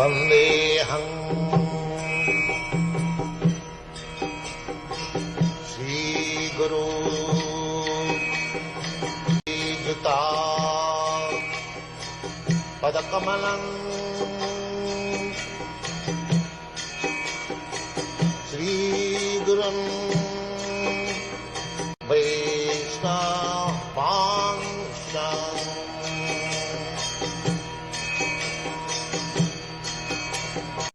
Vandeham Shri Guru Juta Padakamalam Shri Gurum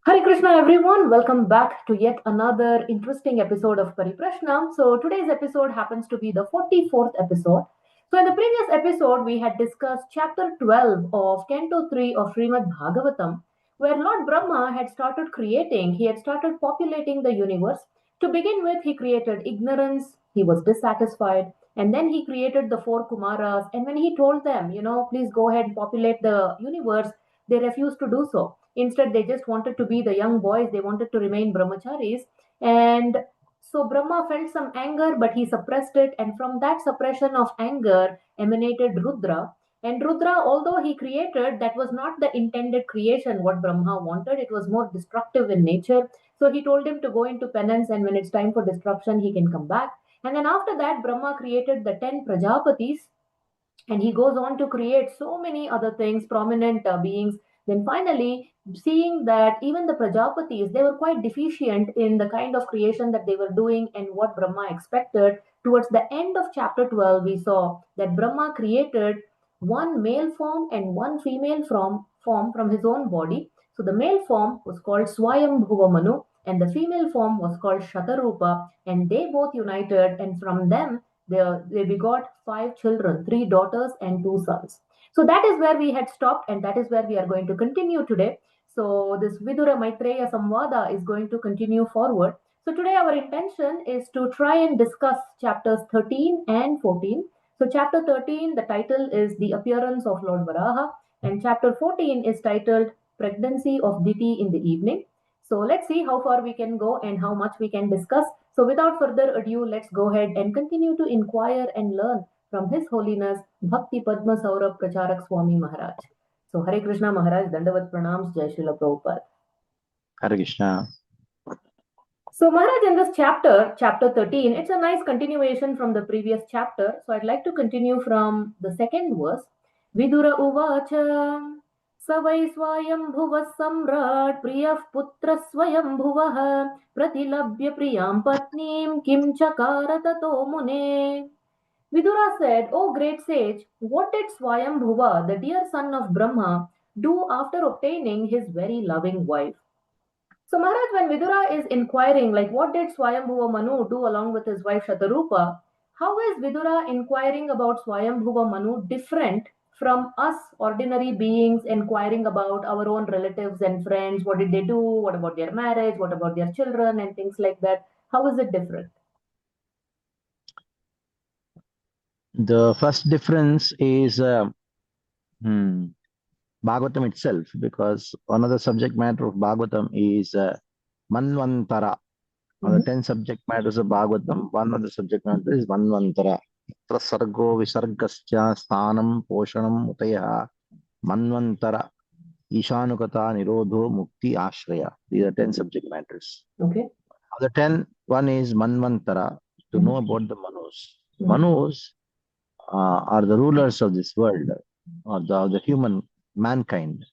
Hare Krishna everyone, welcome back to yet another interesting episode of Pariprashna. So today's episode happens to be the 44th episode. So in the previous episode we had discussed chapter 12 of Canto 3 of Srimad Bhagavatam, where Lord Brahma had started he had started populating the universe. To begin with, he created ignorance, he was dissatisfied, and then he created the four Kumaras. And when he told them, please go ahead and populate the universe, they refused to do so. Instead, they just wanted to be the young boys, they wanted to remain brahmacharis. And so Brahma felt some anger, but he suppressed it. And from that suppression of anger emanated Rudra. And Rudra, although he created, that was not the intended creation, what Brahma wanted. It was more destructive in nature. So he told him to go into penance, and when it's time for destruction, he can come back. And then after that, Brahma created the 10 Prajapatis, and he goes on to create so many other things, prominent beings. Then finally, seeing that even the Prajapatis, they were quite deficient in the kind of creation that they were doing and what Brahma expected, towards the end of chapter 12, we saw that Brahma created one male form and one female form from his own body. So the male form was called Swayambhuva Manu, and the female form was called Shatarupa, and they both united, and from them they begot 5 children, 3 daughters and 2 sons. So that is where we had stopped, and that is where we are going to continue today. So this Vidura Maitreya Samvada is going to continue forward. So today our intention is to try and discuss chapters 13 and 14. So chapter 13, the title is The Appearance of Lord Varaha, and chapter 14 is titled Pregnancy of Diti in the Evening. So let's see how far we can go and how much we can discuss. So without further ado, let's go ahead and continue to inquire and learn from His Holiness Bhakti Padma Swami Maharaj. So Hare Krishna Maharaj, Dandavat Pranams, Jai Srila Prabhupada. Hare Krishna. So Maharaj, in this chapter 13, it's a nice continuation from the previous chapter. So I'd like to continue from the second verse. Vidura Uvacha Savai Swayambhuva Samrat Priyah Putra Swayambhuva Pratilabhya Priyam Patnim Kim Chakara Tato Mune. Vidura said, "O great sage, what did Swayambhuva, the dear son of Brahma, do after obtaining his very loving wife?" So Maharaj, when Vidura is inquiring, like what did Swayambhuva Manu do along with his wife Shatarupa, how is Vidura inquiring about Swayambhuva Manu different from us ordinary beings inquiring about our own relatives and friends? What did they do? What about their marriage? What about their children and things like that? How is it different? The first difference is Bhagavatam itself, because one of the subject matter of Bhagavatam is Manvantara. The 10 subject matters of Bhagavatam, one of the subject matter is Manvantara. Sargo Visargasya Sthanam Poshanam Utaya Manvantara Ishanukata Nirodho Mukti Ashraya. These are 10 subject matters. Okay. Of the 10, one is Manvantara, to know about the Manus. Manus are the rulers of this world, of the human mankind.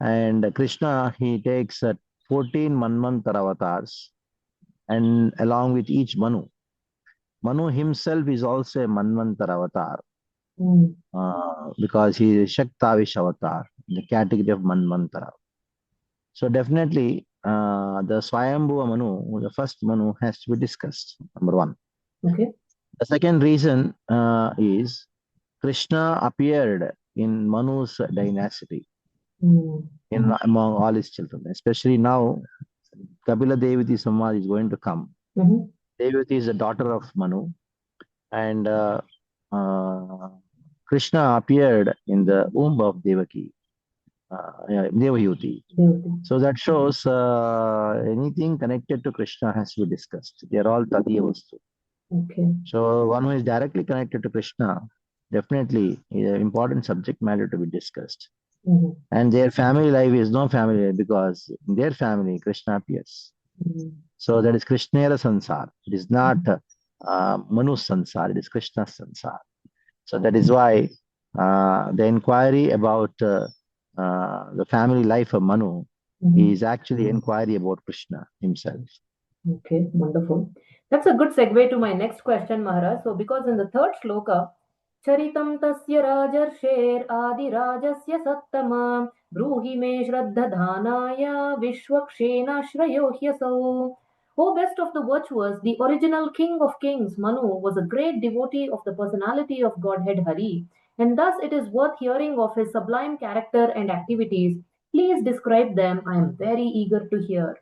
And Krishna, he takes 14 Manvantara avatars, and along with each Manu. Manu himself is also a Manvantara avatar, because he is Shaktavish avatar, the category of Manvantara. So definitely, the Swayambhuva Manu, the first Manu, has to be discussed, number one. Okay. The second reason is Krishna appeared in Manu's dynasty, among all his children. Especially now, Kapila Devati Samvad is going to come. Devati is the daughter of Manu, and Krishna appeared in the womb of Devaki, Devayuti. So that shows anything connected to Krishna has to be discussed. They are all Tadiya Vastu. Okay. So one who is directly connected to Krishna, definitely is an important subject matter to be discussed. Mhm. And their family life is no family life because in their family, Krishna appears. Mhm. So that is Krishnera Sansar. It is not Manu Sansar, it is Krishna Sansar. So that is why the inquiry about the family life of Manu Mhm. is actually inquiry about Krishna himself. Okay, wonderful. That's a good segue to my next question, Maharaj. So, because in the third shloka, Charitam tasya rajarsher adirajasya sattama bruhi me shraddhadhanaya vishwakshena shrayo hyasau. O best of the virtuous, the original king of kings, Manu, was a great devotee of the personality of Godhead Hari, and thus it is worth hearing of his sublime character and activities. Please describe them. I am very eager to hear.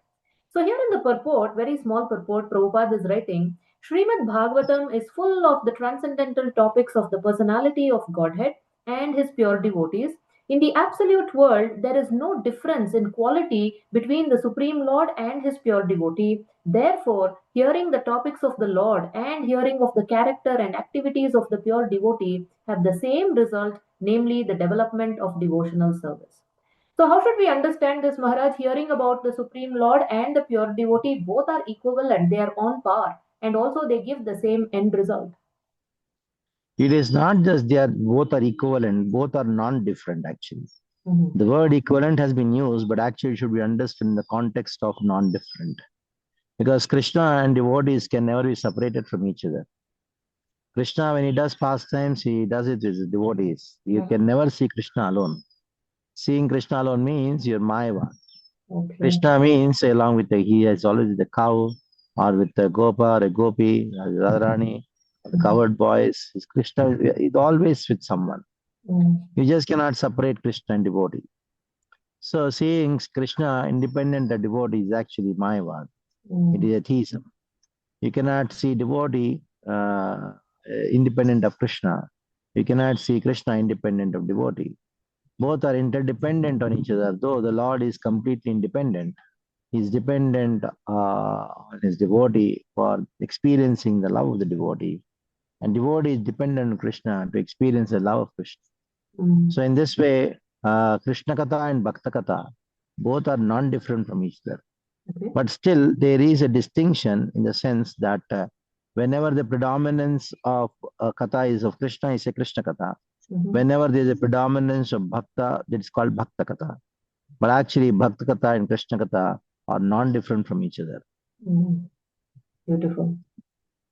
So here in the purport, very small purport, Prabhupada is writing, Srimad Bhagavatam is full of the transcendental topics of the personality of Godhead and his pure devotees. In the absolute world, there is no difference in quality between the Supreme Lord and his pure devotee. Therefore, hearing the topics of the Lord and hearing of the character and activities of the pure devotee have the same result, namely the development of devotional service. So, how should we understand this, Maharaj? Hearing about the Supreme Lord and the pure devotee, both are equivalent, they are on par, and also they give the same end result. It is not just they are both are equivalent, both are non-different actually. Mhm. The word equivalent has been used, but actually should be understood in the context of non-different. Because Krishna and devotees can never be separated from each other. Krishna, when he does pastimes, he does it with his devotees. You can never see Krishna alone. Seeing Krishna alone means you're Mayavad. Okay. Krishna means along with he has always the cow or with the Gopa or a Gopi, or Radharani, or the Mhm. covered boys. Krishna is always with someone. Mhm. You just cannot separate Krishna and devotee. So seeing Krishna independent of devotee is actually Mayavad. It Mhm. is a theism. You cannot see devotee independent of Krishna. You cannot see Krishna independent of devotee. Both are interdependent on each other, though the Lord is completely independent. He is dependent on his devotee for experiencing the love of the devotee. And devotee is dependent on Krishna to experience the love of Krishna. Mhm. So in this way, Krishna Katha and Bhakta Katha, both are non-different from each other. Okay. But still, there is a distinction in the sense that whenever the predominance of Katha is of Krishna, is a Krishna Katha. Mhm. Whenever there is a predominance of Bhakta, that is called Bhakta Katha. But actually, Bhakta Katha and Krishna Katha are non-different from each other. Mhm. Beautiful.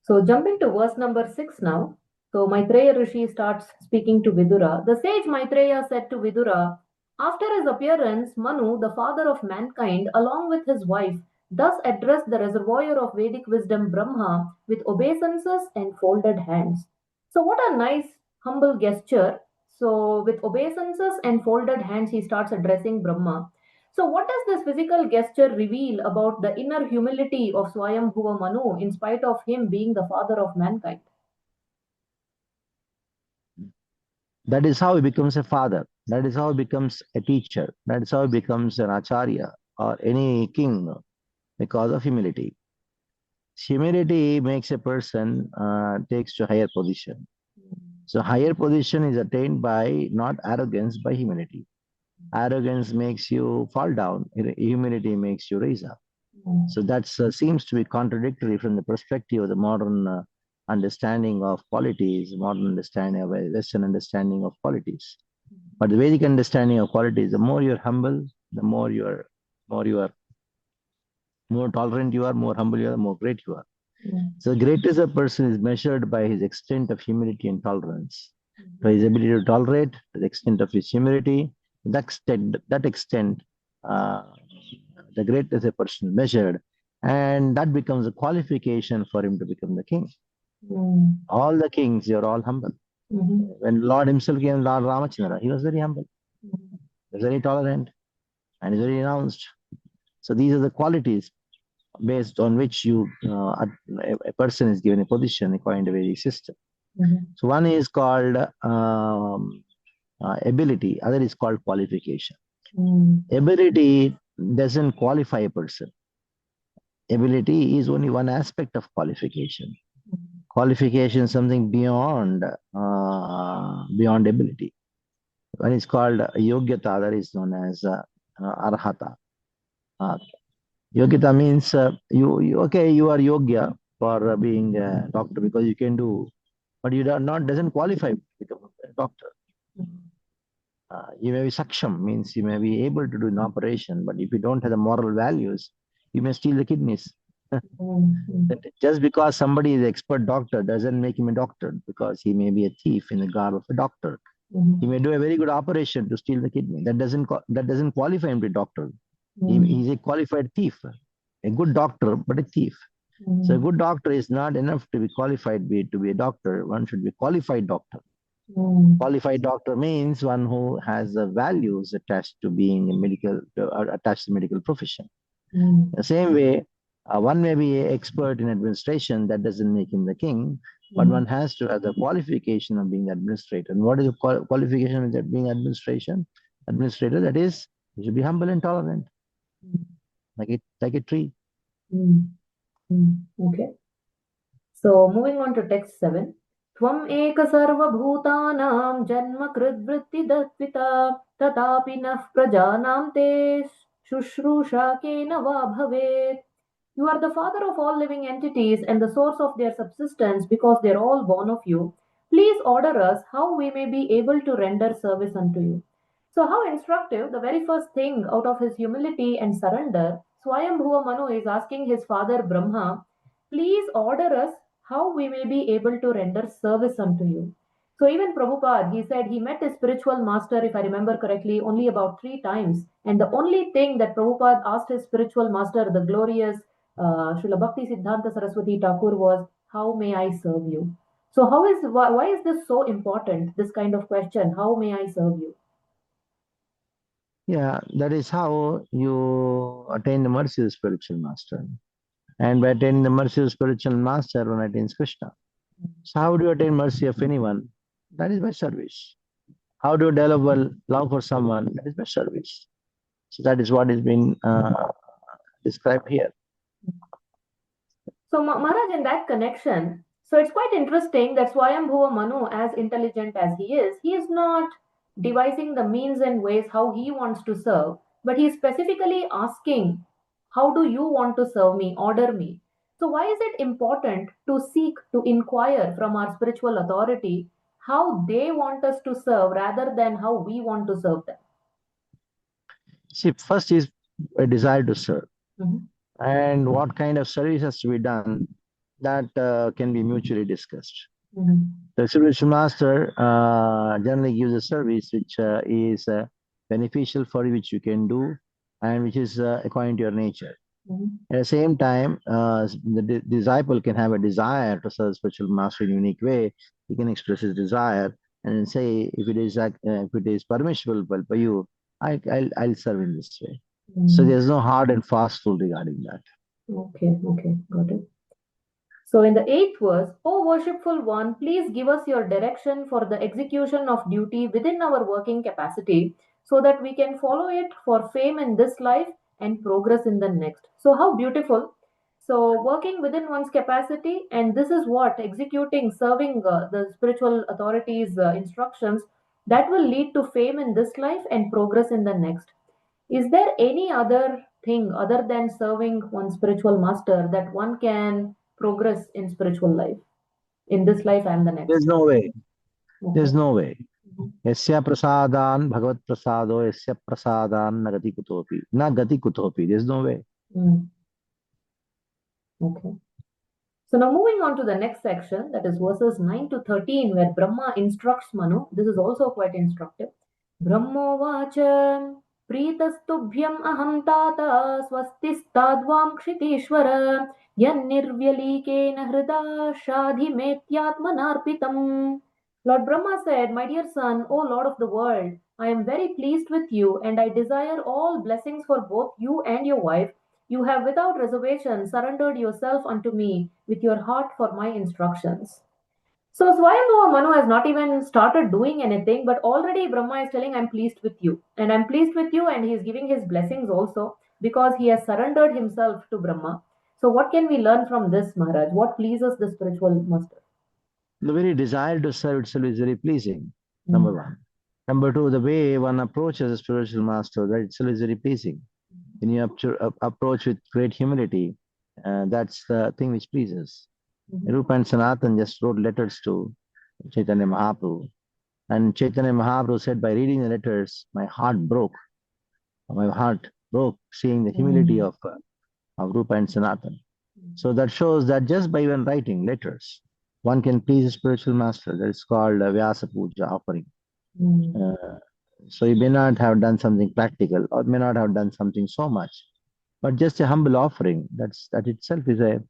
So, jumping to verse number 6 now. So, Maitreya Rishi starts speaking to Vidura. The sage Maitreya said to Vidura, after his appearance, Manu, the father of mankind, along with his wife, thus addressed the reservoir of Vedic wisdom Brahma with obeisances and folded hands. So, what a nice, humble gesture. So, with obeisances and folded hands, he starts addressing Brahma. So, what does this physical gesture reveal about the inner humility of Swayambhuva Manu in spite of him being the father of mankind? That is how he becomes a father. That is how he becomes a teacher. That is how he becomes an acharya or any king because of humility. Humility makes a person takes to higher position. So higher position is attained by not arrogance, by humility. Arrogance makes you fall down. Humility makes you raise up. So that seems to be contradictory from the perspective of the modern understanding of qualities, modern understanding of Western understanding of qualities. But the Vedic understanding of qualities, the more you're humble, the more you are, more tolerant you are, more humble you are, the more great you are. So the greatest a person is measured by his extent of humility and tolerance. So his ability to tolerate, to the extent of his humility, that extent, uh, the greatest a person measured, and that becomes a qualification for him to become the king. Mm. All the kings, you're all humble. Mhm. When Lord himself came, Lord Ramachandra, he was very humble, he was very tolerant, and he's very renounced. So these are the qualities based on which a person is given a position according to Vedic system. Mhm. So one is called ability, other is called qualification. Mm. Ability doesn't qualify a person. Ability is only one aspect of qualification. Qualification is something beyond ability. One is called Yogyata, that is known as Arhata. Yogyata means you are Yogya for being a doctor because you can do, but you are not doesn't qualify to become a doctor. You may be saksham, means you may be able to do an operation, but if you don't have the moral values, you may steal the kidneys. Just because somebody is an expert doctor doesn't make him a doctor, because he may be a thief in the garb of a doctor. He may do a very good operation to steal the kidney. That doesn't qualify him to be a doctor. He's a qualified thief, a good doctor, but a thief. So a good doctor is not enough to be qualified to be a doctor. One should be a qualified doctor. Qualified doctor means one who has the values attached to being a attached to the medical profession. The same way, one may be an expert in administration. That doesn't make him the king, but one has to have the qualification of being administrator. And what is the qualification of being administrator? That is, you should be humble and tolerant, like a tree. Okay. So moving on to text 7. Tvam eka sarva bhutanam janma krit vritti datvita tatapi naf prajanam te shushrusha kena va bhavet. You are the father of all living entities and the source of their subsistence because they are all born of you. Please order us how we may be able to render service unto you. So, how instructive, the very first thing out of his humility and surrender, Swayambhuva Manu is asking his father Brahma, please order us how we may be able to render service unto you. So, even Prabhupada, he said he met his spiritual master, if I remember correctly, only about 3 times. And the only thing that Prabhupada asked his spiritual master, the glorious Srila Bhakti Siddhanta Saraswati Thakur, was, how may I serve you? So, why is this so important, this kind of question, how may I serve you? Yeah, that is how you attain the mercy of the spiritual master. And by attaining the mercy of the spiritual master, one attains Krishna. So how do you attain mercy of anyone? That is by service. How do you develop love for someone? That is by service. So that is what is being described here. So Maharaj, in that connection, so it's quite interesting that Swayambhuva Manu, as intelligent as he is not devising the means and ways how he wants to serve, but he is specifically asking, how do you want to serve me, order me? So why is it important to seek, to inquire from our spiritual authority how they want us to serve rather than how we want to serve them? See, first is a desire to serve. And what kind of service has to be done, that can be mutually discussed. The spiritual master generally gives a service which is beneficial for you, which you can do, and which is according to your nature. At the same time, the disciple can have a desire to serve spiritual master in a unique way. He can express his desire and then say, if it is permissible for you, I'll serve in this way. So there's no hard and fast rule regarding that. Okay, got it. So in the 8th verse, O worshipful one, please give us your direction for the execution of duty within our working capacity so that we can follow it for fame in this life and progress in the next. So how beautiful. So working within one's capacity, and this is what executing, serving the spiritual authorities' instructions, that will lead to fame in this life and progress in the next. Is there any other thing other than serving one spiritual master that one can progress in spiritual life, in this life and the next? There's no way. Okay. There's no way. Yasya prasadan bhagavat prasado yasya prasadan na gati kutopi. There's no way. Okay. So now moving on to the next section, that is verses 9 to 13, where Brahma instructs Manu. This is also quite instructive. Brahmo vacha प्रीतस्तुभ्यम् अहं ताता स्वस्तिस्ताद्वां क्षितीश्वर यन्निर्व्यलीकेन हृदा शाधिमेत्यात्मनार्पितम्. Lord Brahma said, my dear son, O Lord of the world, I am very pleased with you and I desire all blessings for both you and your wife. You have without reservation surrendered yourself unto me with your heart for my instructions. So Swayambhuva Manu has not even started doing anything, but already Brahma is telling, I'm pleased with you. And I'm pleased with you, and he is giving his blessings also because he has surrendered himself to Brahma. So what can we learn from this, Maharaj? What pleases the spiritual master? The very desire to serve itself is very pleasing, number one. Number two, the way one approaches a spiritual master, that itself is very pleasing. When you approach with great humility, that's the thing which pleases. Rupa and Sanatan just wrote letters to Chaitanya Mahaprabhu. And Chaitanya Mahaprabhu said, by reading the letters, my heart broke. My heart broke seeing the humility of Rupa and Sanatan. So that shows that just by even writing letters, one can please a spiritual master. That is called Vyasa Puja offering. So you may not have done something practical or may not have done something so much, but just a humble offering, that itself is a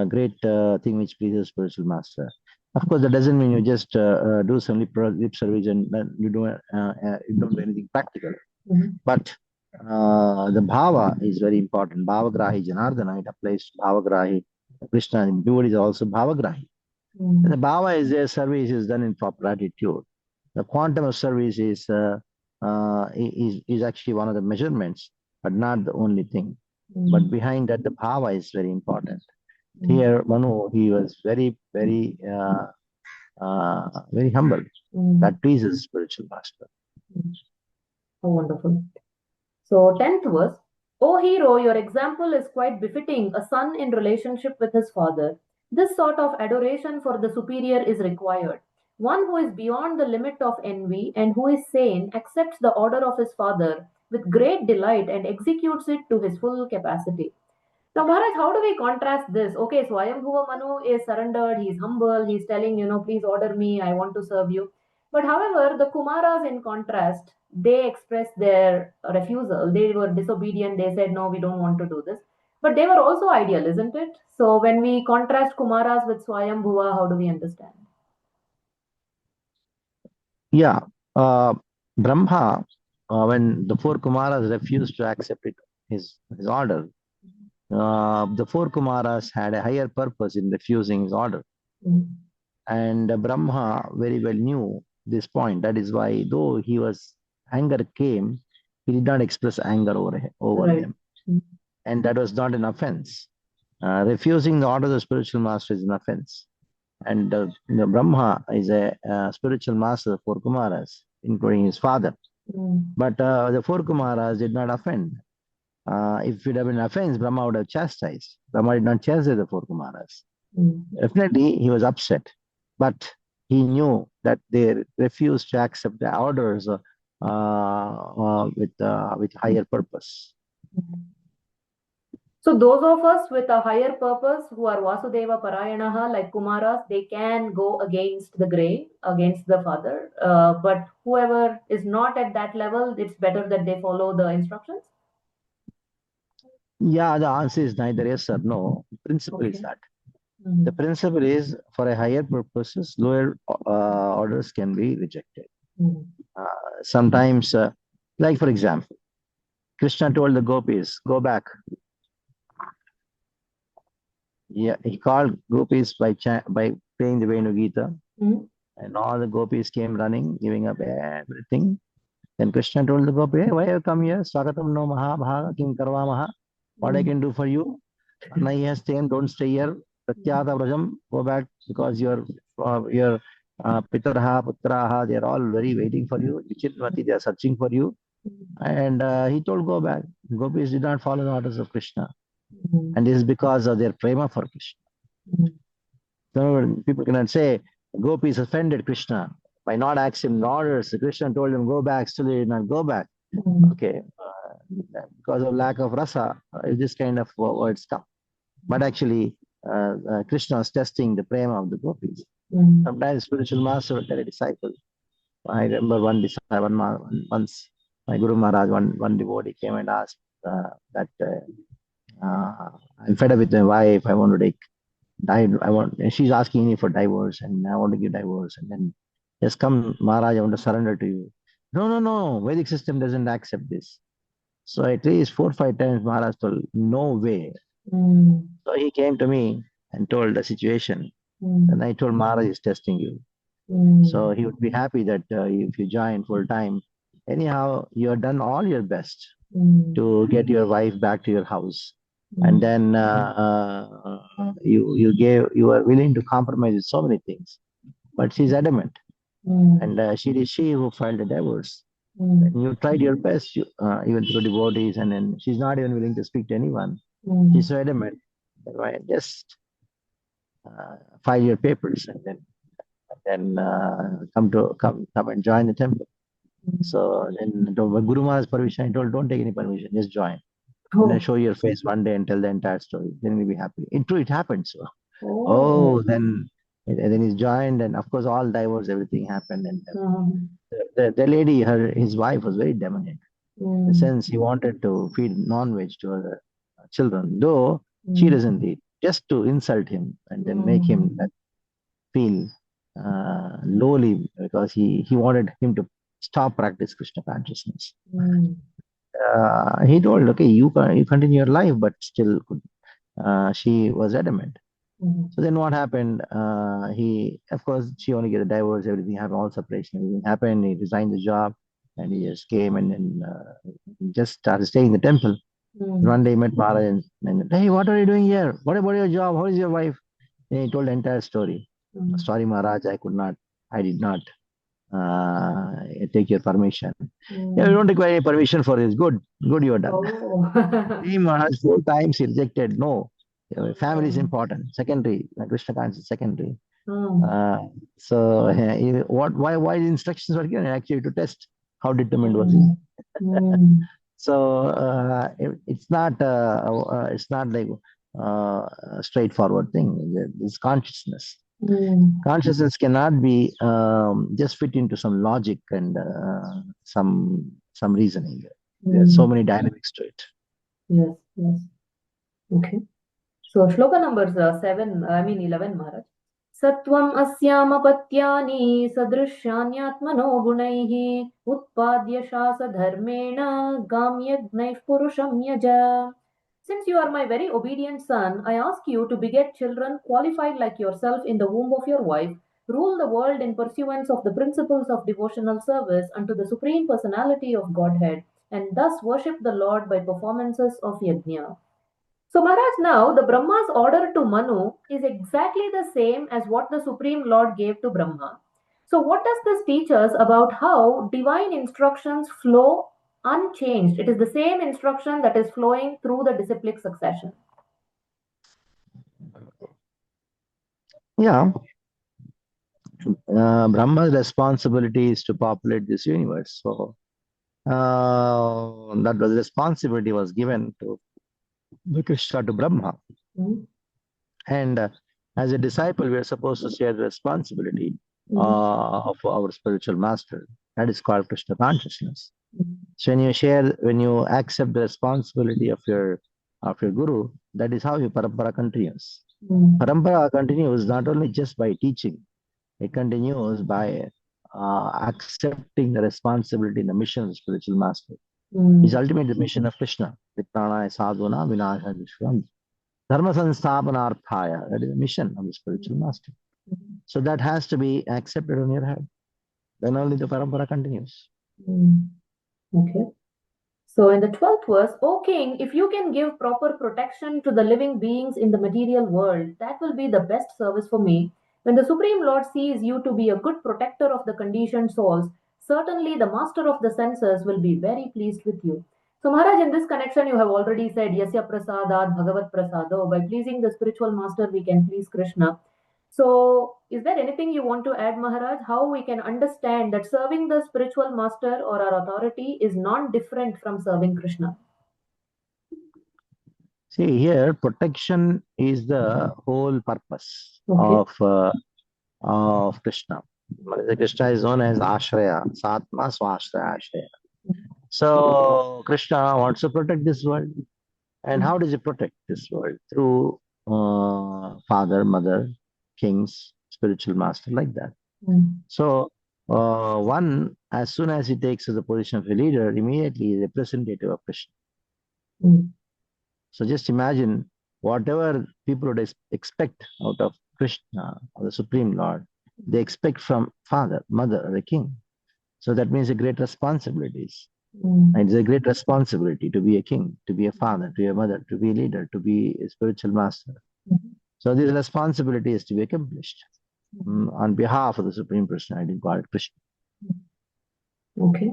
great thing which pleases spiritual master. Of course, that doesn't mean you just do some lip service and you don't do anything practical. But the bhava is very important. Bhavagrahi Janardana, it applies to Bhavagrahi. Krishna and devotee is also Bhavagrahi. The bhava is their service is done in proper attitude. The quantum of service is actually one of the measurements, but not the only thing. But behind that, the bhava is very important. Here, Manu, he was very, very, very humble. That pleases spiritual master. Oh, wonderful. So, 10th verse. O hero, your example is quite befitting a son in relationship with his father. This sort of adoration for the superior is required. One who is beyond the limit of envy and who is sane accepts the order of his father with great delight and executes it to his full capacity. Now, Maharaj, how do we contrast this? Okay, Swayambhuva Manu is surrendered, he's humble, he's telling, please order me, I want to serve you. But however, the Kumaras, in contrast, they expressed their refusal. They were disobedient. They said, no, we don't want to do this. But they were also ideal, isn't it? So when we contrast Kumaras with Swayambhuva, how do we understand? Yeah. Brahma, when the four Kumaras refused to accept his order, the four Kumaras had a higher purpose in refusing his order. And Brahma very well knew this point. That is why, though anger came, he did not express anger over them. And that was not an offense. Refusing the order of the spiritual master is an offense. And Brahma is a spiritual master for Kumaras, including his father. But the four Kumaras did not offend. If it had been offense, Brahma would have chastised. Brahma did not chastise the four Kumaras. Definitely, he was upset. But he knew that they refused to accept the orders with higher purpose. So those of us with a higher purpose who are Vasudeva Parayanaha, like Kumaras, they can go against the grain, against the father. But whoever is not at that level, it's better that they follow the instructions? Yeah, the answer is neither yes or no. The principle is that. The principle is for a higher purposes, lower orders can be rejected. Sometimes, like for example, Krishna told the gopis, go back. Yeah, he called gopis by playing the Venu Gita, and all the gopis came running, giving up everything. Then Krishna told the gopi, hey, why have you come here? Swagatam no mahabhaga kim karvamaha. What I can do for you? Nai stay, don't stay here. Pratyata Vrajam, go back because your Pitaraha, Putraha, they are all very waiting for you. Vichitmati, they are searching for you. And he told, go back. Gopis did not follow the orders of Krishna. And this is because of their prema for Krishna. So people cannot say, Gopis offended Krishna by not accepting the orders. Krishna told them, go back, still they did not go back. Okay. Because of lack of rasa, this kind of words come. But actually, Krishna was testing the prema of the gopis. Sometimes spiritual master will tell a disciple. I remember once my Guru Maharaj, one devotee came and asked that I'm fed up with my wife. I want to take and she's asking me for divorce, and I want to give divorce. And then just come, Maharaj, I want to surrender to you. No. Vedic system doesn't accept this. So at least 4 or 5 times Maharaj told, no way. So he came to me and told the situation. And I told Maharaj is testing you. So he would be happy that if you join full time, anyhow, you have done all your best to get your wife back to your house. And then you were willing to compromise with so many things. But she's adamant. And she is she who filed the divorce. Mm. You tried your best, even through devotees, and then she's not even willing to speak to anyone. Mm. She's so adamant. Just file your papers, and then come and join the temple. So then Guru Maharaj's permission, I told, don't take any permission, just join. And then Oh. show your face one day and tell the entire story. Then you'll be happy. In truth, it happened. So, Oh. then he's joined, and of course, all divorce, everything happened. And Um, the lady, his wife, was very dominant. In the mm. sense, he wanted to feed non-veg to her children, though she Mm. doesn't eat, just to insult him and then make him feel lowly, because he wanted him to stop practice Krishna consciousness. Mm. He told, okay, you continue your life, but still, she was adamant. Mm. So then what happened? Of course, she only get a divorce, everything happened, all separation, everything happened. He resigned the job, and he just came and then just started staying in the temple. Mm. One day he met Maharaj and hey, what are you doing here? What about your job? How is your wife? And he told the entire story. Mm. Sorry, Maharaj, I did not take your permission. Yeah, we don't require any permission for this. Good you are done. Oh. Hey, Maharaj, 4 times he rejected. No, family is important. Secondary, Krishna consciousness secondary. So why the instructions were given? Actually, to test how determined was he. So it's not like a straightforward thing. It's consciousness. Consciousness cannot be just fit into some logic and some reasoning. There are so many dynamics to it. Yes, yes. Okay. So shloka number 11, Maharaj. Satvam asyamapatyaनि sadrishyanyatmano gunaihi utpadya shasa dharmena gamyagnaif purusham yaja. Since you are my very obedient son, I ask you to beget children qualified like yourself in the womb of your wife, rule the world in pursuance of the principles of devotional service unto the Supreme Personality of Godhead, and thus worship the Lord by performances of yajna. So, Maharaj, now the Brahma's order to Manu is exactly the same as what the Supreme Lord gave to Brahma. So, what does this teach us about how divine instructions flow unchanged? It is the same instruction that is flowing through the disciplic succession. Yeah. Brahma's responsibility is to populate this universe. So that was responsibility was given to the Krishna to Brahma. Mm-hmm. And as a disciple, we are supposed to share the responsibility of our spiritual master. That is called Krishna consciousness. So when you accept the responsibility of your guru, that is how your parampara continues. Parampara continues not only just by teaching, it continues by accepting the responsibility and the mission of the spiritual master. His ultimate mission of Krishna, Vitranaya Sadhuna Vinasha Vishram, Dharma Sansthapanarthaya. That is the mission of the spiritual master. So that has to be accepted on your head. Then only the parampara continues. Okay. So in the 12th verse, O king, if you can give proper protection to the living beings in the material world, that will be the best service for me. When the Supreme Lord sees you to be a good protector of the conditioned souls, certainly the master of the senses will be very pleased with you. So Maharaj, in this connection, you have already said, Yasya Prasadat Bhagavat Prasado. By pleasing the spiritual master, we can please Krishna. So, is there anything you want to add, Maharaj? How we can understand that serving the spiritual master or our authority is not different from serving Krishna? See, here protection is the whole purpose of Krishna. Krishna is known as Ashraya, Satma Swashraya Ashraya. So Krishna wants to protect this world. And how does he protect this world? Through father, mother, kings, spiritual master, like that. So one, as soon as he takes the position of a leader, immediately is representative of Krishna. So just imagine whatever people would expect out of Krishna or the Supreme Lord, they expect from father, mother, or the king. So that means a great responsibilities. And it's a great responsibility to be a king, to be a father, to be a mother, to be a leader, to be a spiritual master. So this responsibility is to be accomplished. on behalf of the Supreme Personality, God Krishna. Okay.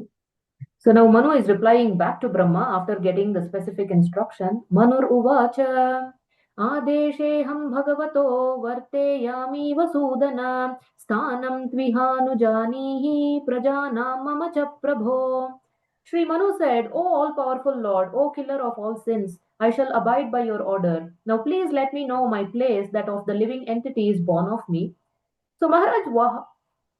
So now Manu is replying back to Brahma after getting the specific instruction. Manur uvacha adesheham bhagavato varteyami vasudana sthanam tvihanujanihi prajanam mama cha prabho. Sri Manu said, O all-powerful Lord, O killer of all sins, I shall abide by your order. Now please let me know my place, that of the living entities born of me. So Maharaj,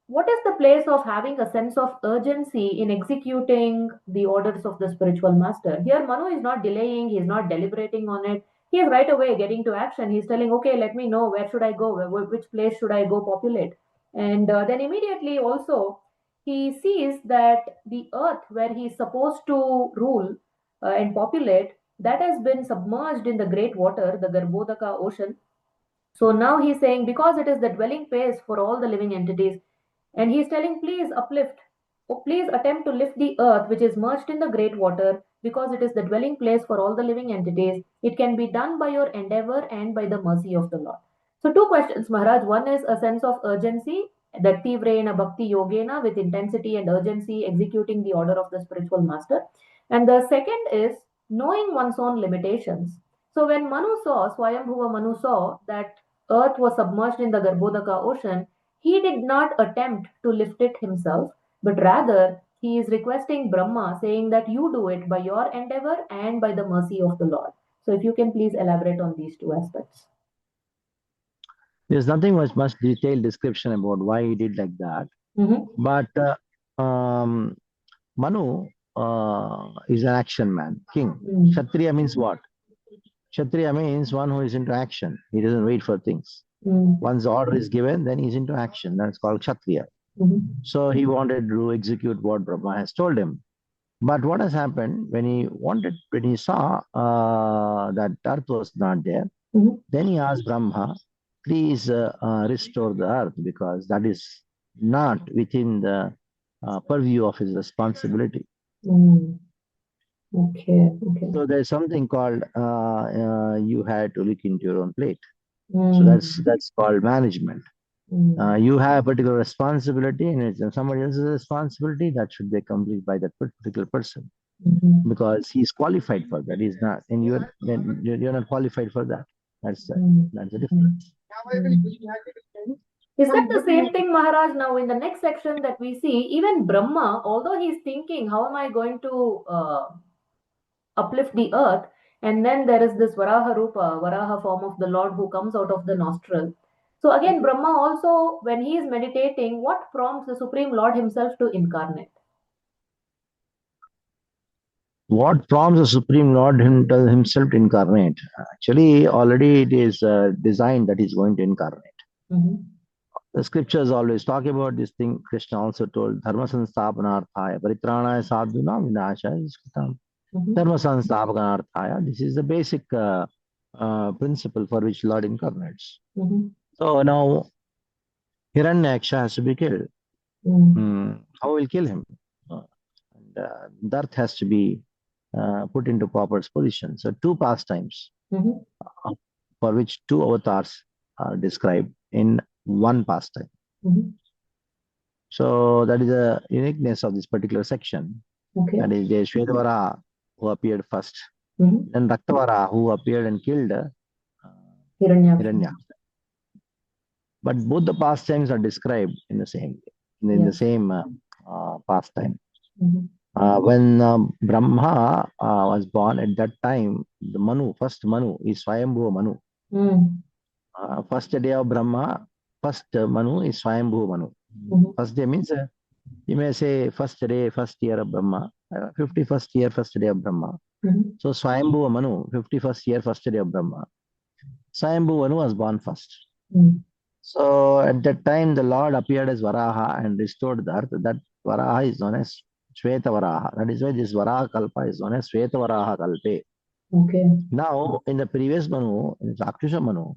what is the place of having a sense of urgency in executing the orders of the spiritual master? Here, Manu is not delaying, he is not deliberating on it. He is right away getting to action. He's telling, okay, let me know where should I go, which place should I go populate. And then immediately also, he sees that the earth where he is supposed to rule and populate, that has been submerged in the great water, the Garbhodaka ocean. So now he's saying, because it is the dwelling place for all the living entities, and he is telling, please uplift, please attempt to lift the earth which is merged in the great water, because it is the dwelling place for all the living entities. It can be done by your endeavor and by the mercy of the Lord. So, two questions, Maharaj. One is a sense of urgency, that Tivrena Bhakti Yogena, with intensity and urgency executing the order of the spiritual master. And the second is knowing one's own limitations. So, when Swayambhuva Manu saw that earth was submerged in the Garbhodaka ocean, he did not attempt to lift it himself, but rather he is requesting Brahma, saying that you do it by your endeavor and by the mercy of the Lord. So, if you can please elaborate on these two aspects. There's nothing much detailed description about why he did like that. But Manu is an action man, king. Kshatriya means what? Kshatriya means one who is into action. He doesn't wait for things. Once the order is given, then he's into action. That's called Kshatriya. So he wanted to execute what Brahma has told him. But what has happened when he saw that earth was not there, then he asked Brahma, please restore the earth, because that is not within the purview of his responsibility. Okay. So there's something called you had to look into your own plate. So that's called management. You have a particular responsibility, and it's somebody else's responsibility that should be accomplished by that particular person, because he's qualified for that. He's not, and you're not qualified for that. That's the difference. Is that the same thing, Maharaj? Now, in the next section that we see, even Brahma, although he's thinking, how am I going to uplift the earth? And then there is this Varaha Rupa, Varaha form of the Lord who comes out of the nostril. So again, Brahma also, when he is meditating, what prompts the Supreme Lord himself to incarnate? What prompts the Supreme Lord himself to incarnate? Actually, already it is designed that he's going to incarnate. The scriptures always talk about this thing. Krishna also told, Dharma Sansthapanarthaya, Paritranaya Sadhuna Vinashaya Iskatam. Dharma Sansthapanarthaya. This is the basic principle for which Lord incarnates. So now, Hiranyaksha has to be killed. How will kill him? The earth has to be put into proper position. So two pastimes for which two avatars are described in one pastime. So that is the uniqueness of this particular section. That is the Shvetavara who appeared first, then Raktavara who appeared and killed Hiranyaksha. But both the pastimes are described in the same pastime. When Brahma was born, at that time, the first Manu is Swayambhuva Manu. First day of Brahma, first Manu is Swayambhuva Manu. First day means, you may say first day, first year of Brahma, 51st year, first day of Brahma. So Swayambhuva Manu, 51st year, first day of Brahma. Swayambhuva Manu was born first. So at that time, the Lord appeared as Varaha and restored the earth. That Varaha is known as Shvetavaraha. That is why this Varaha Kalpa is known as Shvetavaraha Kalpe. Now, in the previous Manu, in Raksha Manu,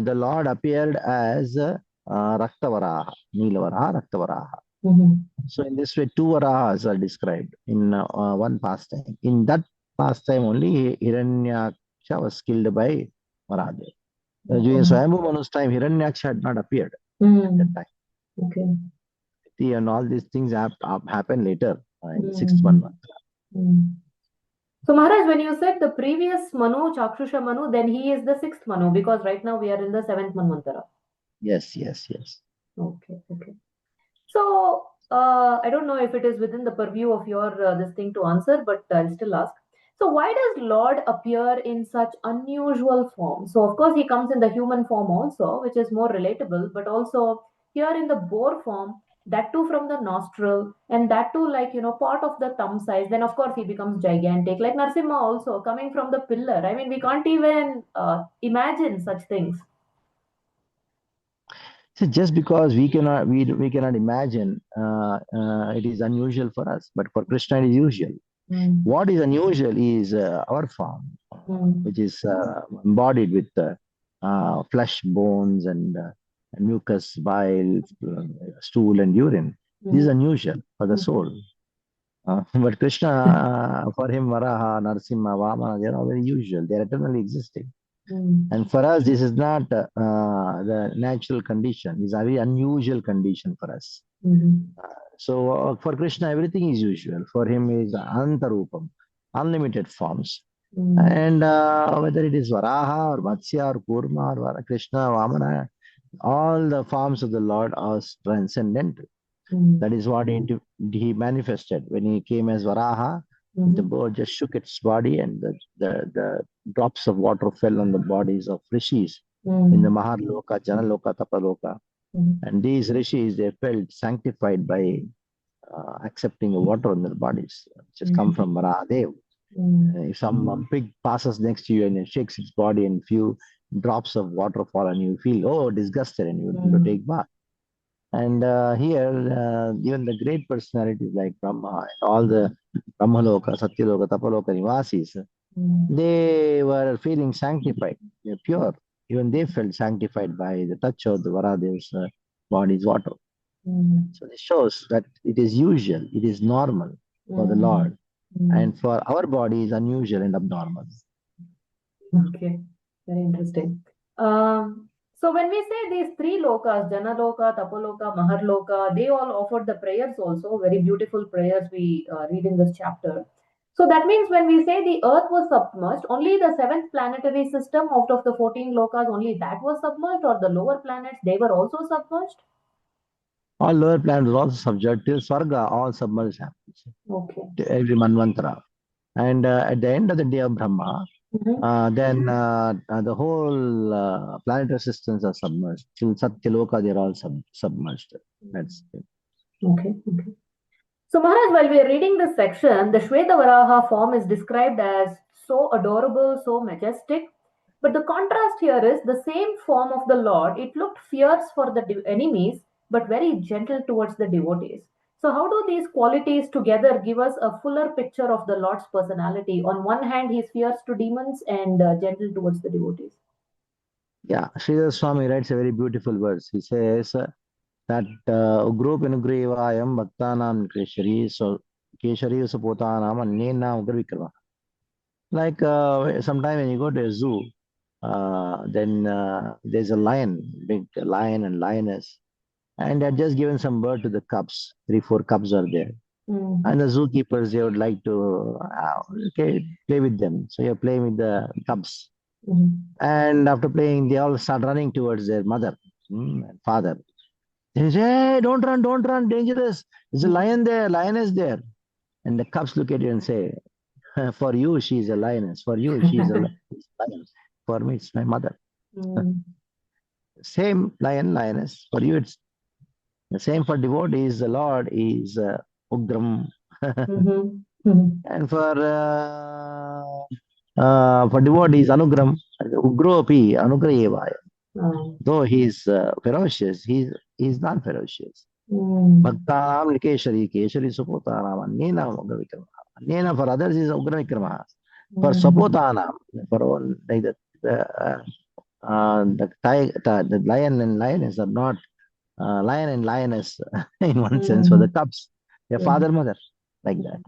the Lord appeared as Raktavaraha, Neelavaraha, Raktavaraha. So in this way, two Varahas are described in one pastime. In that pastime only, Hiranyaksha was killed by Varaha. During Swayambhu Manu's time, Hiranyaksha had not appeared at that time. Okay. And all these things have happened later in the 6th Manvantara. So Maharaj, when you said the previous Manu, Chakshusha Manu, then he is the 6th Manu, because right now we are in the 7th Manvantara. Yes. Okay. So I don't know if it is within the purview of your this thing to answer, but I'll still ask. So why does Lord appear in such unusual form? So of course he comes in the human form also, which is more relatable, but also here in the boar form, that too from the nostril, and that too like part of the thumb size. Then of course he becomes gigantic, like Narsimha also coming from the pillar. I mean, we can't even imagine such things. So just because we cannot imagine, it is unusual for us, but for Krishna it is usual. What is unusual is our form, which is embodied with flesh, bones, and mucus, bile, stool, and urine. This is unusual for the soul. But Krishna, for him, Varaha, Narsimha, Vamana, they are all very usual. They are eternally existing. And for us, this is not the natural condition. It's a very unusual condition for us. So for Krishna, everything is usual. For him, is Antarupam, unlimited forms. And whether it is Varaha or Matsya or Kurma or Krishna, Vamana, all the forms of the Lord are transcendental. That is what he manifested when he came as Varaha. The bird just shook its body, and the drops of water fell on the bodies of rishis in the Maharloka, Janaloka, Tapaloka. And these rishis, they felt sanctified by accepting the water on their bodies, which has come from Varahadev. If some pig passes next to you and it shakes its body and few drops of water fall on you, feel disgusted, and you want to take bath. And here, even the great personalities like Brahma and all the Brahmaloka, Satyaloka, Tapaloka Nivasis, they were feeling sanctified, they're pure. Even they felt sanctified by the touch of the Varadev's body's water. So this shows that it is usual, it is normal for the Lord. And for our body is unusual and abnormal. Okay, very interesting. So when we say these three lokas, Janaloka, Tapaloka, Maharloka, they all offered the prayers also, very beautiful prayers we read in this chapter. So that means when we say the earth was submerged, only the seventh planetary system out of the 14 lokas, only that was submerged, or the lower planets, they were also submerged? All lower planets are also subject to Swarga, all submerged happens. Okay. Every Manvantara. And at the end of the day of Brahma, then the whole planetary systems are submerged. Till Satyaloka, they're all submerged. That's it. Okay. So Maharaj, while we are reading this section, the Shvetavaraha form is described as so adorable, so majestic. But the contrast here is the same form of the Lord. It looked fierce for the enemies, but very gentle towards the devotees. So how do these qualities together give us a fuller picture of the Lord's personality? On one hand, he's fierce to demons and gentle towards the devotees. Yeah, Sridhar Swami writes a very beautiful verse. He says that Ugro Penugrevayam Bhaktanam Keshari, so Keshari Sapotanam Annena Ugra Vikrama. Like sometime when you go to a zoo, then there's a lion, big lion and lioness, and they're just given some bird to the cubs. 3-4 cubs are there. And the zookeepers, they would like to play with them. So you're playing with the cubs. And after playing, they all start running towards their mother and father. They say, hey, don't run, dangerous. There's a lion there, lioness there. And the cubs look at you and say, for you, she's a lioness. For you, she's a lion. For me, it's my mother. Same lion, lioness. For you, it's the same for devotees. The Lord is Ugram. And for devotees, Anugram. Ugropi, Anugrayevaya. Though he is ferocious, he is not ferocious. Bhaktanam Keshari, Keshari Sapotanam, Annena Ugra Vikrama. Annena for others is Ugra Vikrama. For Sapotanam, for all like the lion and lioness are not lion and lioness in one sense for the cubs. Their father, mother, like that.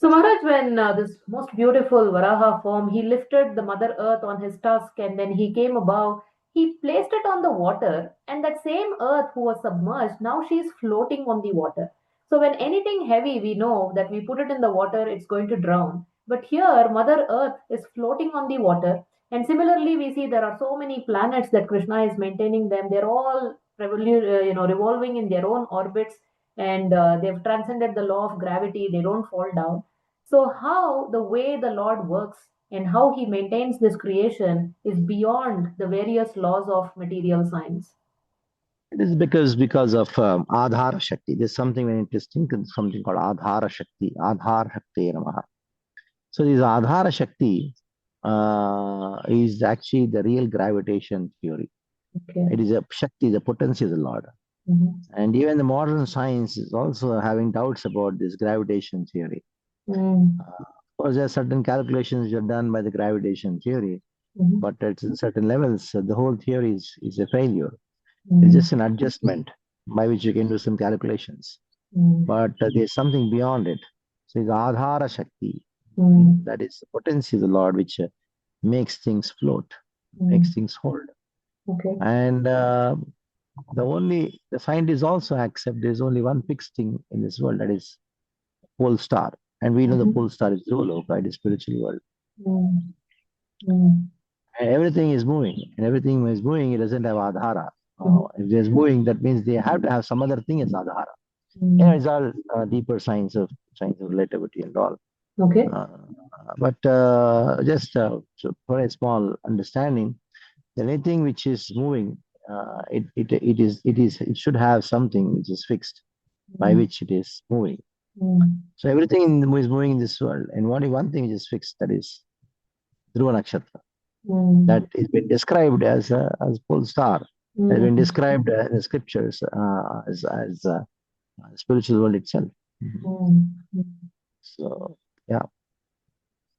So Maharaj, when this most beautiful Varaha form, he lifted the Mother Earth on his tusk and then he came above, he placed it on the water, and that same earth who was submerged, now she is floating on the water. So when anything heavy, we know that we put it in the water, it's going to drown. But here, Mother Earth is floating on the water. And similarly, we see there are so many planets that Krishna is maintaining them. They're all revolving in their own orbits, and they've transcended the law of gravity. They don't fall down. So, how the way the Lord works and how he maintains this creation is beyond the various laws of material science. It is because of Adhara Shakti. There's something very interesting, something called Adhara Shakti, Adhar Shakti Namaha. So this Adhara Shakti is actually the real gravitation theory. Okay. It is a Shakti, the potency of the Lord. And even the modern science is also having doubts about this gravitation theory. Of course, there are certain calculations which are done by the gravitation theory, but at certain levels, the whole theory is a failure. It's just an adjustment by which you can do some calculations. But there's something beyond it. So it's Adhara Shakti. That is the potency of the Lord which makes things float, makes things hold. Okay. And the scientists also accept there's only one fixed thing in this world, that is pole star. And we know the pole star is Dhruva, right? The spiritual world. And everything is moving. And everything is moving, it doesn't have Adhara. If there's moving, that means they have to have some other thing as Adhara. It's all deeper science of relativity and all. Okay. But just for a small understanding, anything which is moving, it should have something which is fixed by which it is moving. So everything is moving in this world, and only one thing which is fixed, that is Dhruva Nakshatra. That is been described as pole star. Has been described in the scriptures as spiritual world itself. So yeah.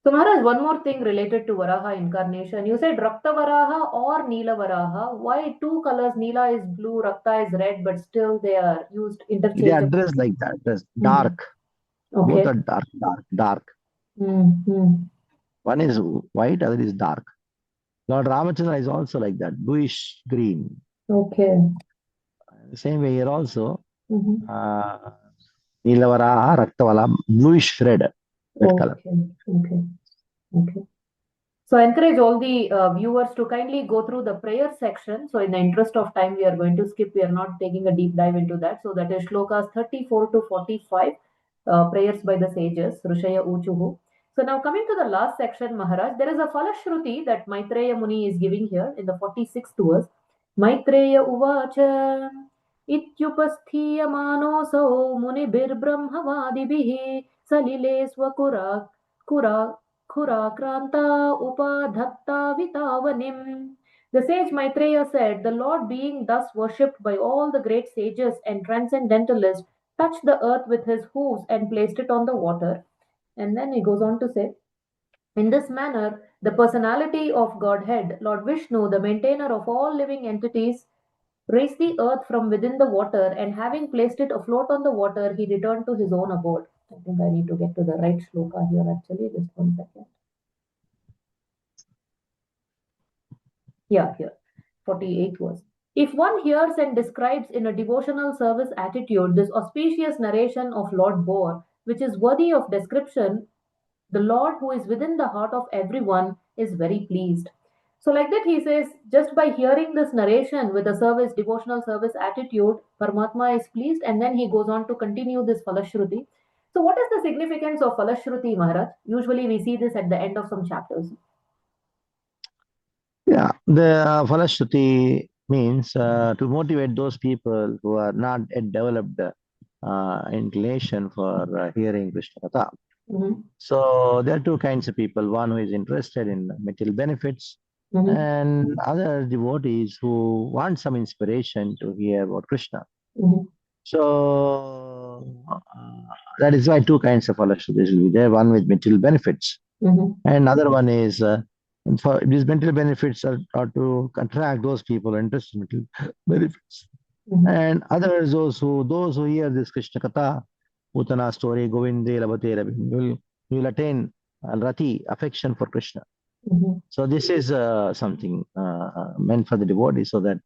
So Maharaj, one more thing related to Varaha incarnation. You said Rakta Varaha or Neela Varaha. Why two colors? Neela is blue, Rakta is red, but still they are used interchangeably. They are dressed like that. Dressed dark. Okay. Both are dark. One is white, other is dark. Lord Ramachandra is also like that, bluish green. Okay. The same way here also. Neela Varaha, Rakta Varaha, bluish red color. Okay. So I encourage all the viewers to kindly go through the prayer section. So in the interest of time, we are going to skip. We are not taking a deep dive into that. So that is shlokas 34 to 45, prayers by the sages, Rushaya Uchuhu. So now coming to the last section, Maharaj, there is a Falashruti that Maitreya Muni is giving here in the 46th verse. Maitreya Uvacha Ityupasthiyamanoso Munibirbrahmavadibihi Salile Swakura Kranta Upadhatta Vitavanim. The sage Maitreya said, the Lord being thus worshipped by all the great sages and transcendentalists touched the earth with his hooves and placed it on the water. And then he goes on to say, in this manner, the personality of Godhead, Lord Vishnu, the maintainer of all living entities, raised the earth from within the water, and having placed it afloat on the water, he returned to his own abode. I think I need to get to the right shloka here actually. Just 1 second. Yeah, here. 48 verse. If one hears and describes in a devotional service attitude this auspicious narration of Lord Bore, which is worthy of description, the Lord who is within the heart of everyone is very pleased. So like that he says, just by hearing this narration with a devotional service attitude, Paramatma is pleased, and then he goes on to continue this Falashruti. So what is the significance of Falashruti, Maharaj? Usually we see this at the end of some chapters. Yeah, the Falashruti means to motivate those people who are not yet developed inclination for hearing Krishna Katha. So there are two kinds of people. One who is interested in material benefits, and other devotees who want some inspiration to hear about Krishna. So that is why two kinds of Falashrutis will be there. One with material benefits, and other one is for these material benefits are to attract those people interested in material benefits. And others, those who hear this Krishna Katha, Putana story, Govinde Labate Rabin, will you will attain rati, affection for Krishna. Mhm. So this is something meant for the devotee, so that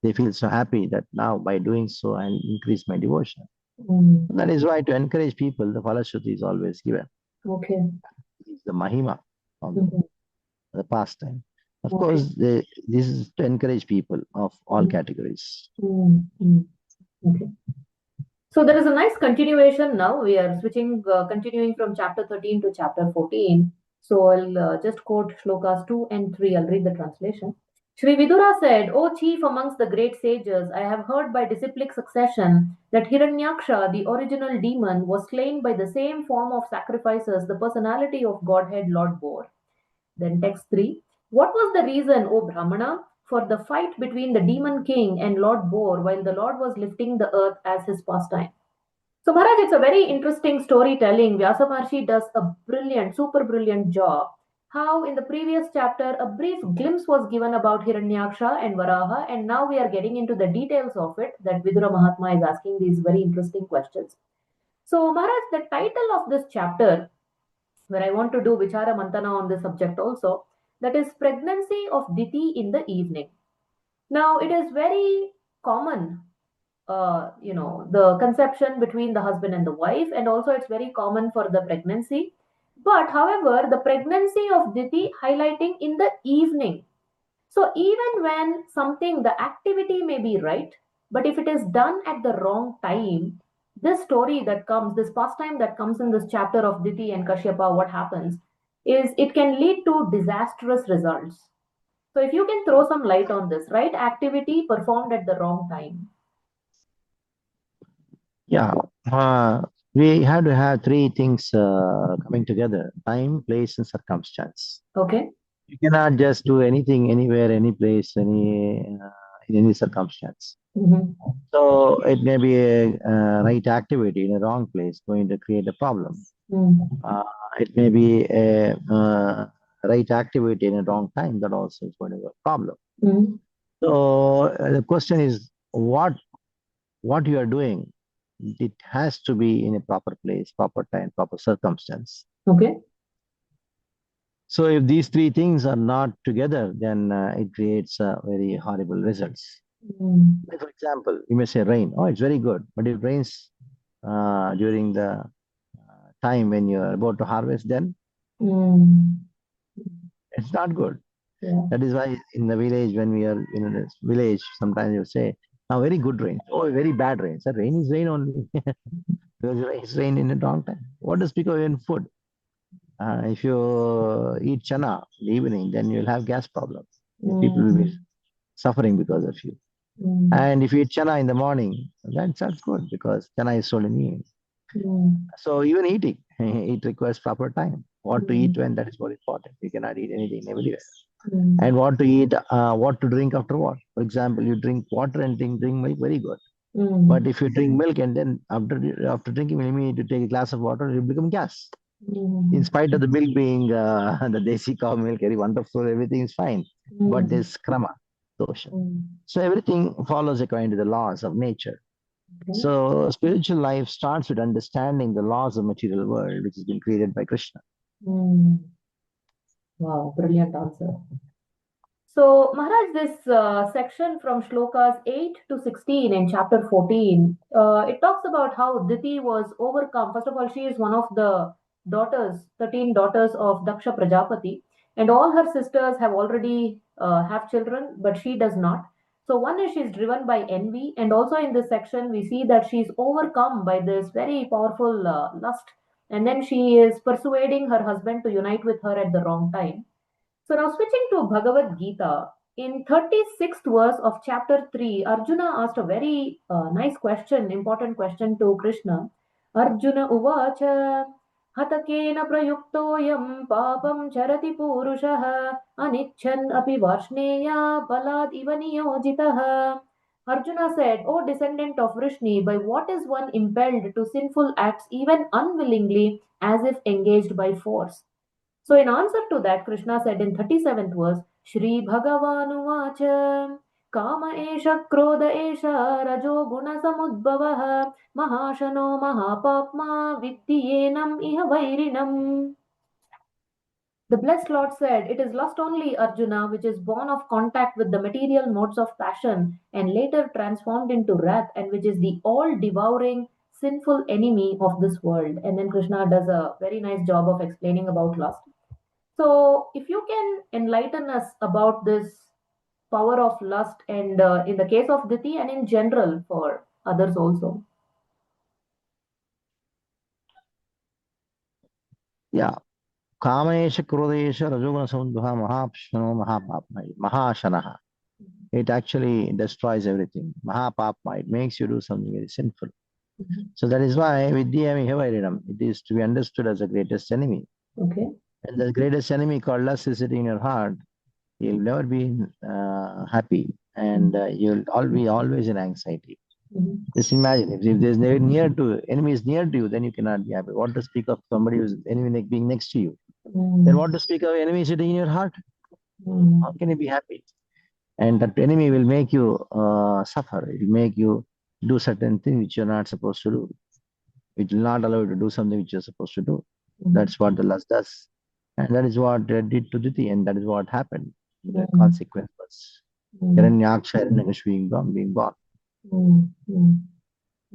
they feel so happy that now by doing so I increase my devotion. Mm. That is why to encourage people, the Falashruti is always given. Okay. It's the Mahima of Mhm. the pastime. Of Okay. course, this is to encourage people of all categories. Mm. Mm. Okay. So there is a nice continuation now. We are switching, continuing from chapter 13 to chapter 14. So I'll just quote shlokas 2 and 3. I'll read the translation. Sri Vidura said, O chief amongst the great sages, I have heard by disciplic succession that Hiranyaksha, the original demon, was slain by the same form of sacrifices the personality of Godhead Lord bore. Then text 3. What was the reason, O Brahmana, for the fight between the demon king and Lord Boar while the Lord was lifting the earth as his pastime? So Maharaj, it's a very interesting storytelling. Vyasa Maharshi does a brilliant, super brilliant job. How in the previous chapter a brief glimpse was given about Hiranyaksha and Varaha, and now we are getting into the details of it, that Vidura Mahatma is asking these very interesting questions. So Maharaj, the title of this chapter, where I want to do Vichara Mantana on this subject also, that is Pregnancy of Diti in the Evening. Now, it is very common, the conception between the husband and the wife, and also it's very common for the pregnancy. But, however, the pregnancy of Diti highlighting in the evening. So, even when something, the activity may be right, but if it is done at the wrong time, this story that comes, this pastime that comes in this chapter of Diti and Kashyapa, what happens is it can lead to disastrous results. So, if you can throw some light on this, right? Activity performed at the wrong time. Yeah, we have to have three things coming together: time, place, and circumstance. Okay. You cannot just do anything, anywhere, any place, in any circumstance. Mhm. So it may be a right activity in a wrong place going to create a problem. Mm. Uh, it may be a right activity in a wrong time that also is going to be a problem. Mm. So the question is, what you are doing, it has to be in a proper place, proper time, proper circumstance. Okay. So if these three things are not together, then it creates very horrible results. Mm. Like, for example, you may say rain. Oh, it's very good. But if it rains during the time when you are about to harvest, then Mm. it's not good. Yeah. That is why in the village, when we are in a village, sometimes you say, now very good rain. Oh, very bad rain. So rain is rain only. Because it's rain in the wrong time. What does speak of in food? If you eat chana in the evening, then you'll have gas problems. People will be Mm. suffering because of you. Mm. And if you eat chana in the morning, that's good because chana is sold in the evening. Mm. So even eating, it requires proper time. What to eat Mm. when, that is more important. You cannot eat anything everywhere. Mm. And what to eat, what to drink after what. For example, you drink water and drink milk, very good. But Mm. if you drink milk and then after drinking milk, you need to take a glass of water, you become gas. In Mm. spite of the milk being the Desi cow milk, very wonderful, everything is fine. But Mm. there's krama, dosha. Mm. So everything follows according to the laws of nature. Okay. So spiritual life starts with understanding the laws of material world, which has been created by Krishna. Mm. Wow, brilliant answer. So, Maharaj, this section from shlokas 8 to 16 in chapter 14, it talks about how Diti was overcome. First of all, she is one of the daughters, 13 daughters of Daksha Prajapati, and all her sisters have already have children, but she does not. So, one is she's driven by envy, and also in this section, we see that she's overcome by this very powerful lust, and then she is persuading her husband to unite with her at the wrong time. So now switching to Bhagavad Gita, in 36th verse of chapter 3, Arjuna asked a very nice question, important question to Krishna. Arjuna uvacha hatakena prayuktoyam papam charati purushah anichan api varshneya balad iva niyojitah. Arjuna said, O descendant of Vrishni, by what is one impelled to sinful acts even unwillingly as if engaged by force? So, in answer to that, Krishna said in 37th verse, Shri Bhagavan Vacha, काम एष क्रोध एष रजो गुणसमुद्भवः महाशनो महापाप्मा वित्तियेनम् इह वैरिणम्. The blessed Lord said, "It is lust only, Arjuna, which is born of contact with the material modes of passion and later transformed into wrath, and which is the all devouring, sinful enemy of this world." And then Krishna does a very nice job of explaining about lust. So, if you can enlighten us about this power of lust, and in the case of Diti and in general for others also. Yeah. Kamesha Krodesha Rajoguna Samudbha Mahapshano Mahapapma Mahashanaha. It actually destroys everything. Mahapapma, it makes you do something very sinful. So that is why Vidyami Havaridam, it is to be understood as the greatest enemy. Okay. And the greatest enemy called lust is sitting in your heart. You'll never be happy, and you'll be always in anxiety. Just imagine, if there's enemy is near to you, then you cannot be happy. What to speak of somebody who's enemy being next to you? Then what to speak of enemy sitting in your heart? How can you be happy? And that enemy will make you suffer. It will make you do certain things which you're not supposed to do. It will not allow you to do something which you're supposed to do. That's what the lust does. And that is what it did to Diti, and that is what happened. The consequence was Hiranyaksha Hiranyakashipu being born.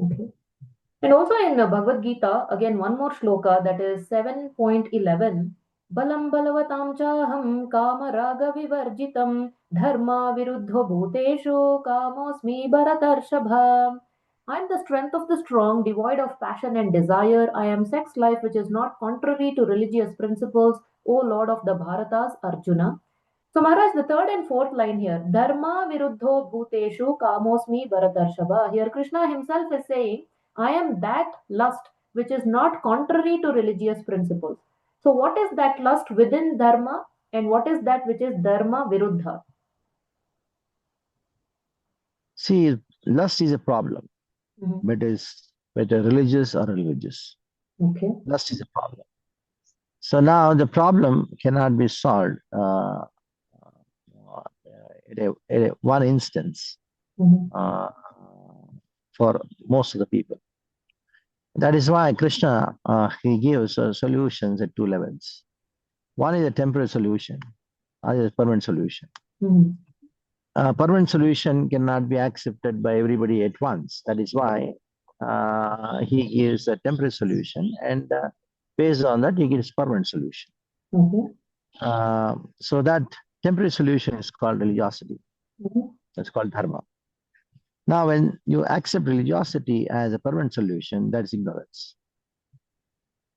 Okay. And also in Bhagavad Gita, again one more shloka, that is 7.11. Balam balavatam chaham kama raga vivarjitam dharma viruddho bhuteshu kamosmi bharatarshabha. I am the strength of the strong, devoid of passion and desire. I am sex life which is not contrary to religious principles, O Lord of the Bharatas, Arjuna. So Maharaj, the third and fourth line here, Dharma viruddho bhuteshu kamosmi bharatarshabha. Here Krishna himself is saying, I am that lust which is not contrary to religious principles. So what is that lust within dharma, and what is that which is dharma viruddha? See, lust is a problem, whether religious or religious. Okay. Lust is a problem. So now the problem cannot be solved in one instance for most of the people. That is why Krishna, he gives solutions at two levels. One is a temporary solution, other is a permanent solution. Permanent solution cannot be accepted by everybody at once. That is why he gives a temporary solution, and based on that, he gives permanent solution. So that temporary solution is called religiosity. That's called dharma. Now, when you accept religiosity as a permanent solution, that's ignorance.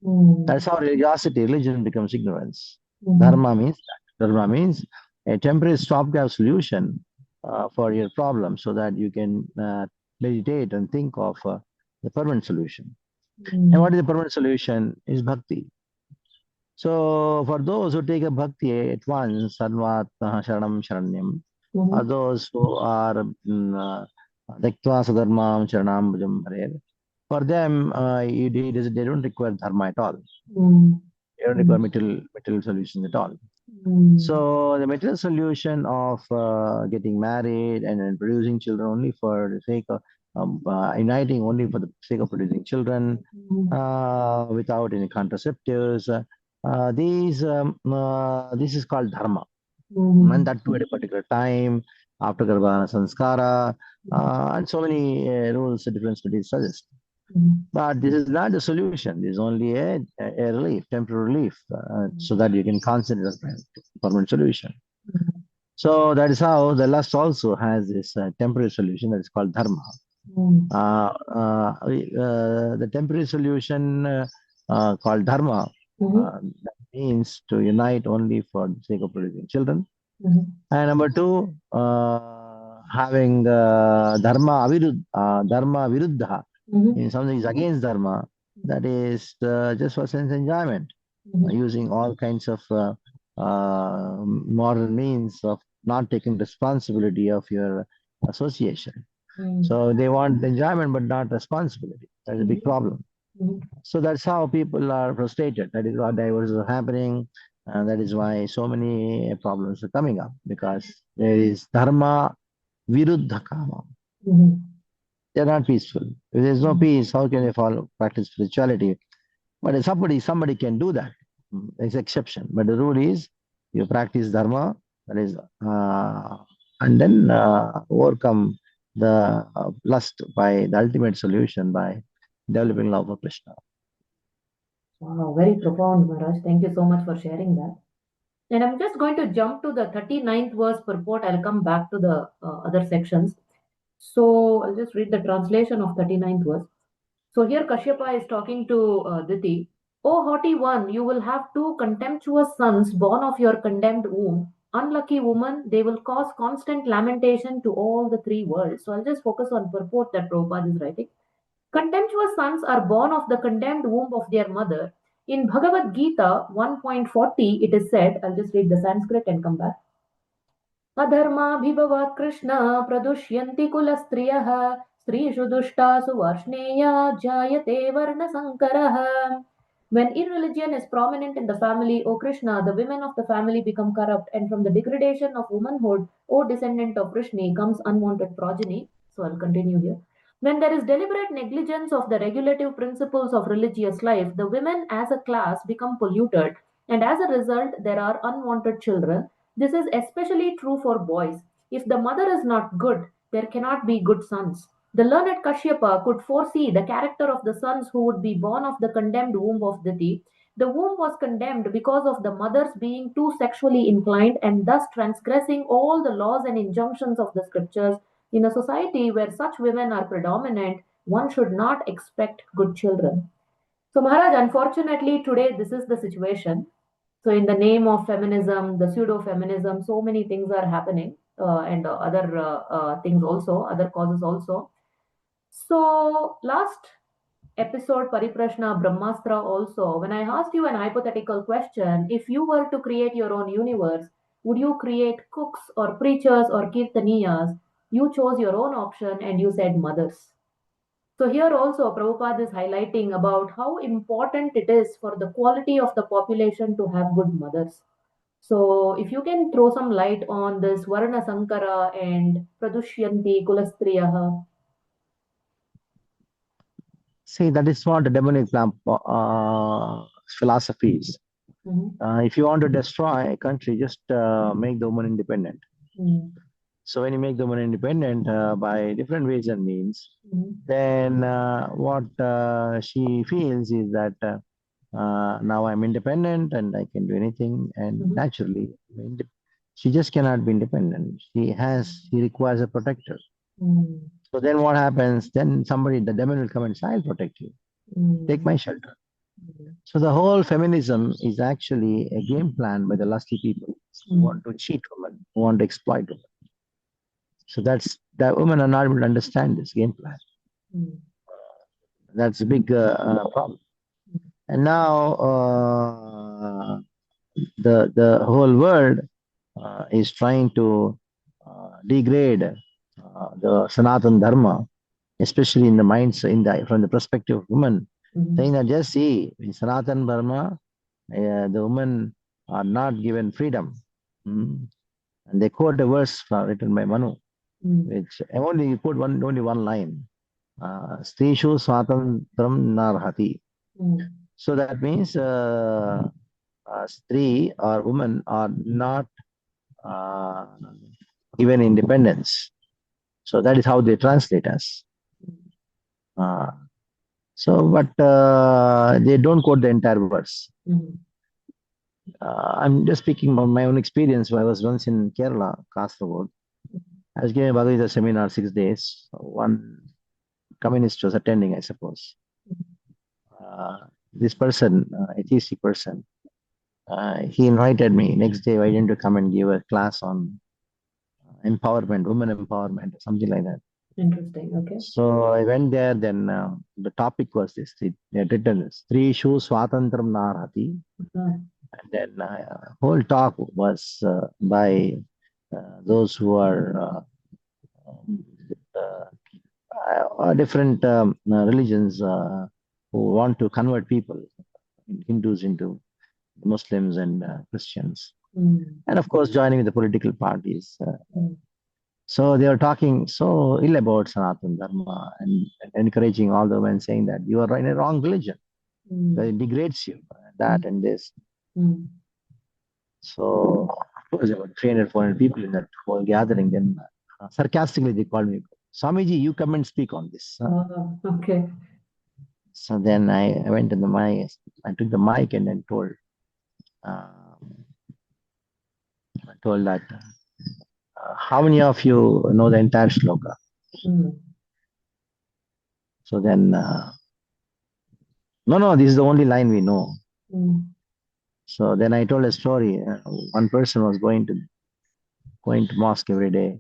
That's how religion becomes ignorance. Dharma means that. Dharma means a temporary stopgap solution for your problem, so that you can meditate and think of the permanent solution. And what is the permanent solution? Is bhakti. So for those who take a bhakti at once, sarvat sharanam sharanyam, are those who are Dektva Sadharmam Charanam Bhajam Hare. For them, they don't require dharma at all. They don't require material solutions at all. So the material solution of getting married and producing children only for the sake of uniting only for the sake of producing children without any contraceptives, this is called dharma. And that too at a particular time, after Garbhadhana Sanskara, and so many rules different studies suggest. But this is not the solution. This is only a relief, temporary relief, so that you can consider a permanent solution. So that is how the lust also has this temporary solution that is called dharma. The temporary solution called dharma that means to unite only for the sake of producing children. And number two, having dharma viruddha, in something is against dharma, that is just for sense enjoyment, using all kinds of modern means of not taking responsibility of your association. So they want enjoyment but not responsibility. That's a big problem. So that's how people are frustrated. That is why divorces are happening. And that is why so many problems are coming up, because there is dharma viruddha kama. Mhm. They're not peaceful. If there's no peace, how can they practice spirituality? But if somebody can do that. There's exception. But the rule is you practice dharma, that is, and then overcome the lust by the ultimate solution by developing love for Krishna. Wow, very profound, Maharaj. Thank you so much for sharing that. And I'm just going to jump to the 39th verse purport. I'll come back to the other sections. So I'll just read the translation of 39th verse. So here Kashyapa is talking to Diti. O haughty one, you will have two contemptuous sons born of your condemned womb. Unlucky woman, they will cause constant lamentation to all the three worlds. So I'll just focus on purport that Prabhupada is writing. Contemptuous sons are born of the condemned womb of their mother. In Bhagavad Gita 1.40, it is said, I'll just read the Sanskrit and come back. अधर्माभिभवात् Krishna प्रदुष्यन्ति कुलस्त्रियः स्त्रीषु दुष्टासु वर्ष्णेया जायते वर्णसङ्करः. When irreligion is prominent in the family, O Krishna, the women of the family become corrupt, and from the degradation of womanhood, O descendant of Vrishni, comes unwanted progeny. So I'll continue here. When there is deliberate negligence of the regulative principles of religious life, the women as a class become polluted, and as a result, there are unwanted children. This is especially true for boys. If the mother is not good, there cannot be good sons. The learned Kashyapa could foresee the character of the sons who would be born of the condemned womb of Diti. The womb was condemned because of the mothers being too sexually inclined and thus transgressing all the laws and injunctions of the scriptures. In a society where such women are predominant, one should not expect good children. So, Maharaj, unfortunately, today this is the situation. So, in the name of feminism, the pseudo feminism, so many things are happening, and other things also, other causes also. So, last episode, Pariprashna Brahmastra also, when I asked you an hypothetical question, if you were to create your own universe, would you create cooks or preachers or kirtaniyas? You chose your own option and you said mothers. So here also Prabhupada is highlighting about how important it is for the quality of the population to have good mothers. So if you can throw some light on this Varna Sankara and Pradushyanti Kulastriyaha. See, that is what the demonic philosophy is. If you want to destroy a country, just make the woman independent. So when you make the woman independent by different ways and means, then what she feels is that now I'm independent and I can do anything. And naturally, she just cannot be independent. She requires a protector. So then what happens? Then the demon will come and say, I'll protect you. Take my shelter. So the whole feminism is actually a game plan by the lusty people who want to cheat women, who want to exploit women. So that women are not able to understand this game plan. That's a big problem. And now the whole world is trying to degrade the Sanatan Dharma, especially in the minds from the perspective of women, saying that just see in Sanatan Dharma, the women are not given freedom. And they quote a verse written by Manu, which only quote only one line. Strishu Swatantram Narhati. So that means Stri or women are not given independence. So that is how they translate us. But they don't quote the entire verse. I'm just speaking about my own experience. I was once in Kerala, Kasaragod. I was giving a Bhagavad Gita seminar 6 days. One communist was attending, I suppose. This person, a TC person, he invited me next day. Why didn't you come and give a class on empowerment, women empowerment, or something like that? Interesting. Okay. So I went there. Then the topic was this. They had written this: Strishu Swatantram Narhati. And then whole talk was by those who are different religions who want to convert people, Hindus into Muslims and Christians, and of course joining with the political parties. So they were talking so ill about Sanatana Dharma and encouraging all the women, saying that you are in a wrong religion, that it degrades you, that and this. So, of course, there were 300, 400 people in that whole gathering. Then sarcastically they called me, Swamiji, you come and speak on this. Okay. So then I went to the mic, I took the mic and then told that how many of you know the entire shloka? So then, no, this is the only line we know. So then I told a story. One person was going to mosque every day.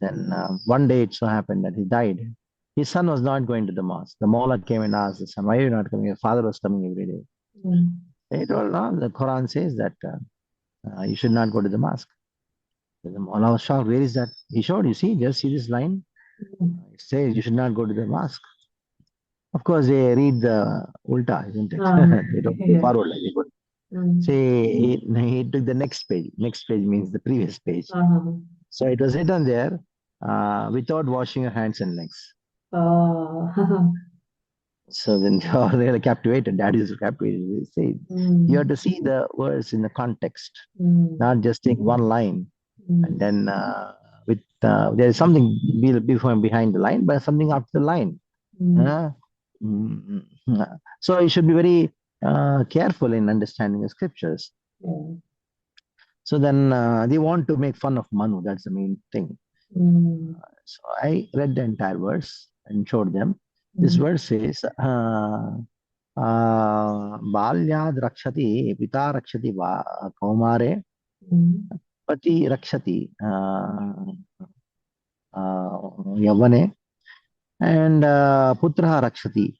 Then one day it so happened that he died. His son was not going to the mosque. The mullah came and asked the son, why are you not coming? Your father was coming every day. They told, no, the Quran says that you should not go to the mosque. The mullah was shocked. Where is that? He showed, just see this line. It says you should not go to the mosque. Of course, they read the ulta, isn't it? They don't go forward like they go. Say he took the next page. Next page means the previous page. So it was written there, without washing your hands and legs. So then they are really captivated. Daddy is captivated. They say you have to see the words in the context, not just take one line and then there is something behind the line, but something after the line. So you should be very careful in understanding the scriptures. So then they want to make fun of Manu. That's the main thing. So I read the entire verse and showed them. This verse says, Balyad rakshati, pita rakshati kaumare, pati rakshati yavane, and putra rakshati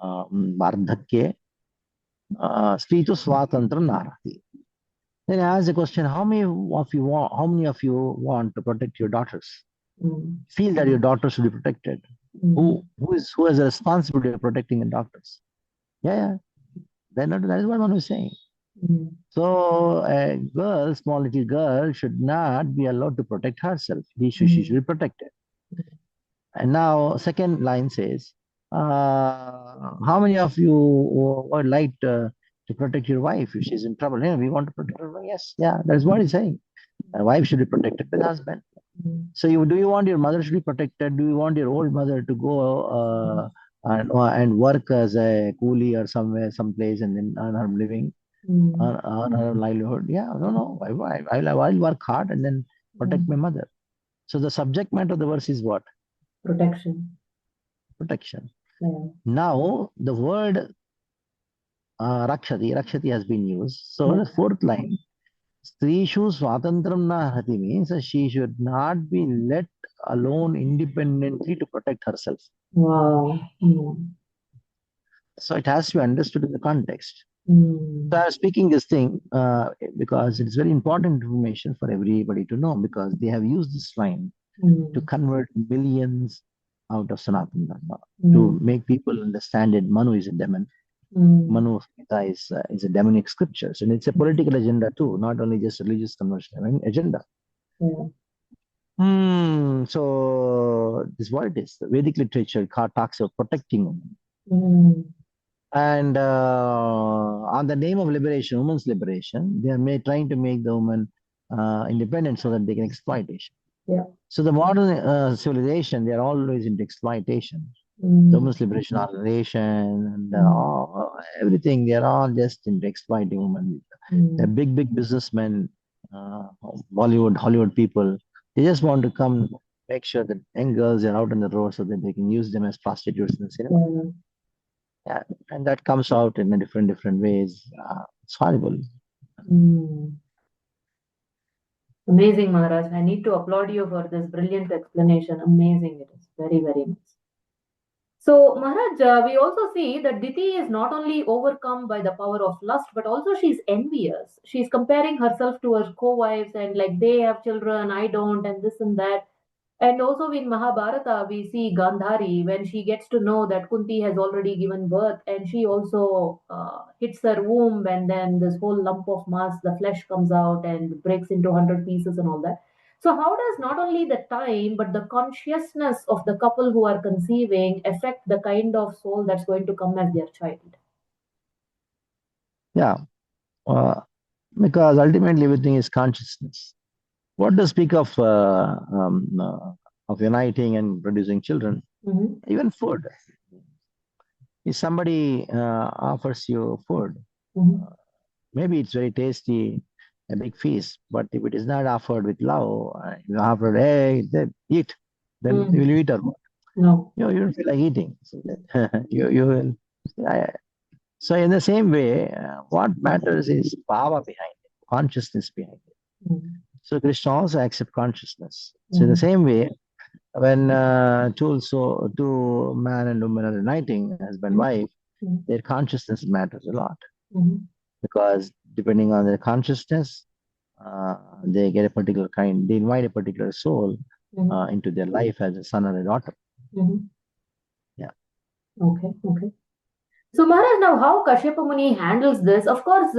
vardhakye, sritu swatantra narati. Then I asked the question, how many of you want to protect your daughters? Feel that your daughters should be protected. Who has a responsibility of protecting the daughters? Yeah. That is what one was saying. So a girl, small little girl, should not be allowed to protect herself. She should be protected. And now second line says, how many of you would like to protect your wife if she's in trouble? We want to protect her. Yes, that's what he's saying. A wife should be protected by the husband. So do you want your mother to be protected? Do you want your old mother to go and work as a coolie or someplace and then earn her living, earn her livelihood? No. I'll work hard and then protect my mother. So the subject matter of the verse is what? Protection. Now the word rakshati has been used. So the fourth line, Strishu Swatantram Nahati means that she should not be let alone independently to protect herself. Wow. So it has to be understood in the context. So I was speaking this thing because it's very important information for everybody to know, because they have used this line to convert millions out of Sanatana Dharma, to make people understand that Manu is a demon. Manu is a demonic scriptures, and it's a political agenda too, not only just religious conversion agenda. So this is what it is. The Vedic literature talks of protecting women. And on the name of liberation, women's liberation, they are trying to make the woman independent so that they can exploitation. So the modern civilization, they are always into exploitation. The Women's Liberation Organization and everything, they are all just into exploiting women. They're big businessmen, Hollywood people. They just want to come make sure that young girls are out on the road so that they can use them as prostitutes in the cinema. And that comes out in different ways. It's horrible. Amazing, Maharaj. I need to applaud you for this brilliant explanation. Amazing it is. Very, very nice. So, Maharaj, we also see that Diti is not only overcome by the power of lust, but also she's envious. She's comparing herself to her co-wives and like they have children, I don't, and this and that. And also in Mahabharata, we see Gandhari when she gets to know that Kunti has already given birth, and she also hits her womb, and then this whole lump of mass, the flesh comes out and breaks into 100 pieces and all that. So how does not only the time but the consciousness of the couple who are conceiving affect the kind of soul that's going to come as their child? Yeah, because ultimately everything is consciousness. What to speak of uniting and producing children? Mhm. Even food. If somebody offers you food, Mhm. maybe it's very tasty, a big feast, but if it is not offered with love, you offered, hey, eat, then you will eat or what? No. You don't feel like eating. So you will. So in the same way, what matters is bhava behind it, consciousness behind it. Mhm. So Krishna also accepts consciousness. So in the same way, when two man and woman are uniting, husband and wife, Mhm. their consciousness matters a lot Mhm. because depending on their consciousness, they get a particular kind, they invite a particular soul Mhm. into their life as a son or a daughter. Mhm. Yeah. Okay. Okay. So Maharaj, now how Kashyapa Muni handles this? Of course,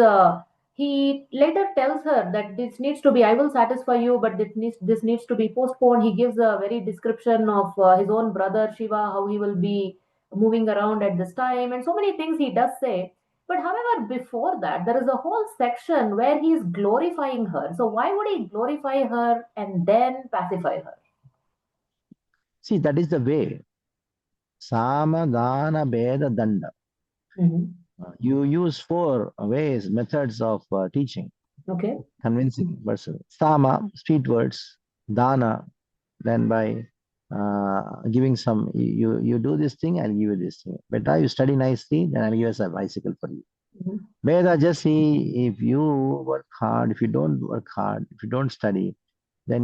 he later tells her that this needs to be, I will satisfy you, but this needs to be postponed. He gives a very description of his own brother Shiva, how he will be moving around at this time, and so many things he does say. But however, before that, there is a whole section where he is glorifying her. So why would he glorify her and then pacify her? See, that is the way. Sama, Dana, Beda, Danda. Mhm. You use four ways, methods of teaching, Okay. convincing person. Sama, street words. Dana, then by giving some, you do this thing, I'll give you this thing. Better you study nicely, then I'll give you a bicycle for you. Mhm. Veda just see if you work hard, if you don't work hard, if you don't study, then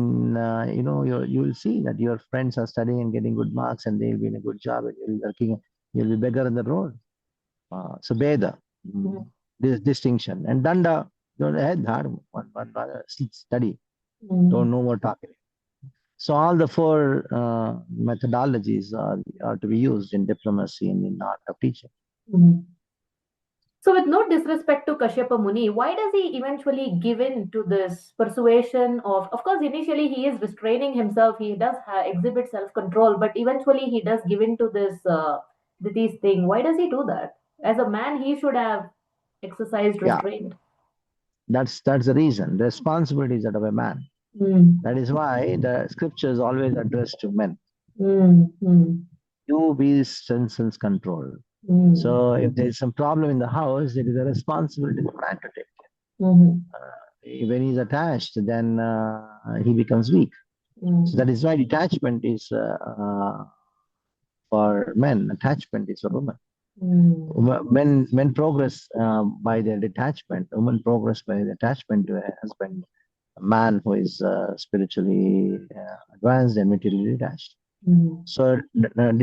you will see that your friends are studying and getting good marks, and they'll be in a good job, and you'll be working, you'll be beggar on the road. So Veda, Mhm. this distinction, and Danda, don't head hard, one, study, don't Mhm. know more talking. So all the four methodologies are to be used in diplomacy and in art of teaching. Mhm. So, with no disrespect to Kashyapa Muni, why does he eventually give in to this persuasion of? Of course, initially he is restraining himself. He does exhibit self-control, but eventually he does give in to this this thing. Why does he do that? As a man, he should have exercised Yeah, restraint. that's the reason. The responsibilities that of a man. Mm. That is why the scriptures always address to men. Mm. Mm. You be sense control. Mm. So if there is some problem in the house, it is a responsibility of the man to take Mm. care. When he's attached, then he becomes weak. So Mm. that is why detachment is for men, attachment is for women. Mm. Men progress by their detachment. Women progress by their attachment to a husband, a man who is spiritually advanced and materially detached. Mm. So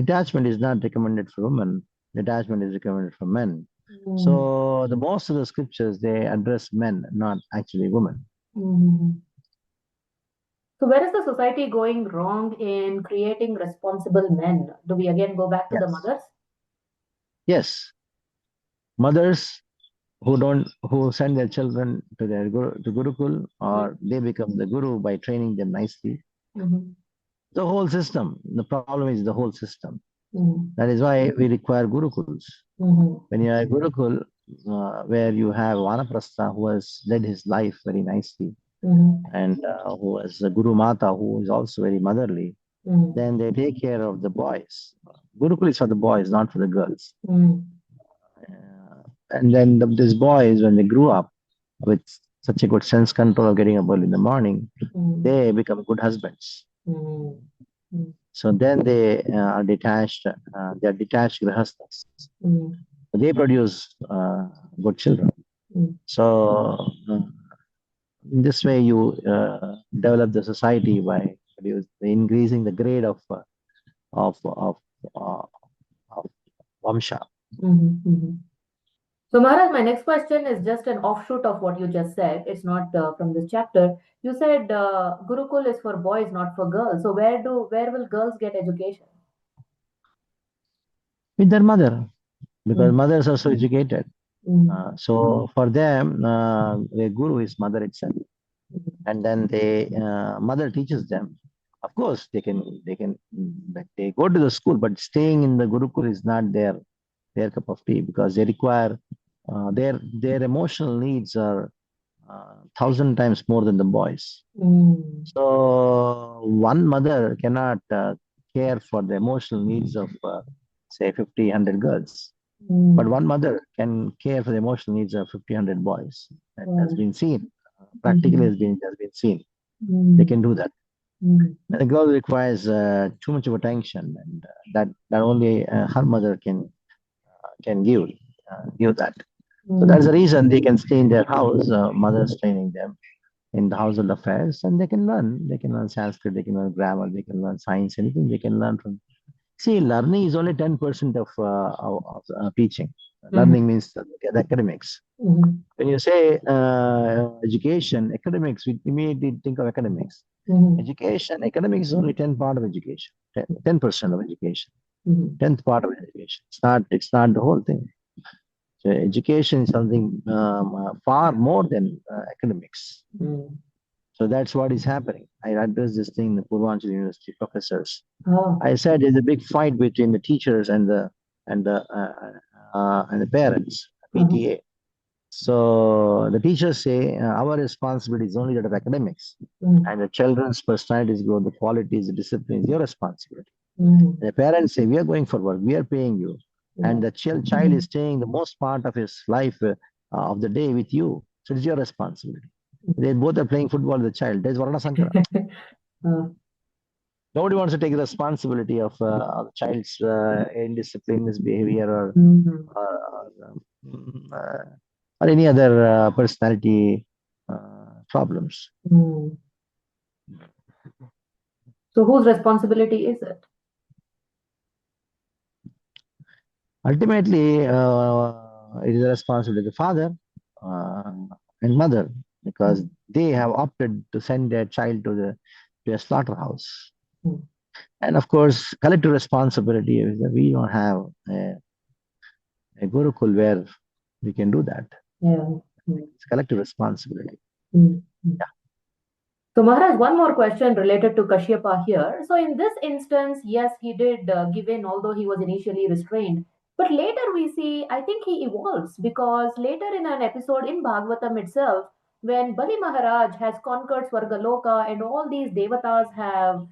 detachment is not recommended for women. Detachment is recommended for men. Mm. So the most of the scriptures they address men, not actually women. Mm. So, where is the society going wrong in creating responsible men? Do we again go back to the Yes. mothers? Yes. Mothers who send their children to their to Gurukul, or they become the guru by training them nicely. Mm-hmm. The whole system. The problem is the whole system. Mm-hmm. That is why we require Gurukuls. Mm-hmm. When you are a Gurukul, where you have Vanaprastha who has led his life very nicely, Mm-hmm. and who was a Guru Mata who is also very motherly, then they take care of the boys. Gurukul is for the boys, not for the girls. Mm-hmm. And then these boys, when they grew up with such a good sense control of getting up early in the morning, they become good husbands. Mm-hmm. So then they are detached. They are detached grihasthas. Mm-hmm. They produce good children. So in this way, you develop the society by increasing the grade of of, uh, of Vamsha. Mm-hmm. So, Maharaj, my next question is just an offshoot of what you just said. It's not from this chapter. You said Gurukul is for boys, not for girls. So, where will girls get education? With their mother, because Mm-hmm. mothers are so educated. Mm-hmm. So for them, the guru is mother itself. and then they mother teaches them. Of course, like, they go to the school, but staying in the Gurukul is not their cup of tea, because they require their emotional needs are 1,000 times more than the boys. So one mother cannot care for the emotional needs of say 50, 100 girls, but one mother can care for the emotional needs of 50, 100 boys. That has been seen. Practically has been seen. They can do that. And the girl requires too much of attention, and that only her mother can give that. So that's the reason they can stay in their house. Mothers training them in the household affairs, and they can learn. They can learn Sanskrit, they can learn grammar, they can learn science, anything they can learn from. See, learning is only 10% of teaching. Learning means the academics. When you say education, academics, we immediately think of academics. Education, academics is only 10 part of education, 10% of education, 10th part of education. It's not the whole thing. So education is something far more than academics. So that's what is happening. I addressed this thing in the Purvanchal University professors. I said there's a big fight between the teachers and the parents, PTA. So the teachers say our responsibility is only that of academics, and the children's personalities grow, the qualities, the discipline is your responsibility. The parents say we are going for work, we are paying you, and the child is staying the most part of his life of the day with you. So it's your responsibility. They both are playing football with the child. There's Varna Sankara. Nobody wants to take the responsibility of the child's indiscipline, misbehavior, or any other personality problems. So whose responsibility is it? Ultimately, it is the responsibility of the father and mother, because they have opted to send their child to a slaughterhouse. And of course, collective responsibility is that we don't have a Gurukul where we can do that. It's collective responsibility. Yeah. So Maharaj, one more question related to Kashyapa here. So in this instance, yes, he did give in, although he was initially restrained. But later we see, I think he evolves, because later in an episode in Bhagavatam itself, when Bali Maharaj has conquered Swargaloka and all these devatas have,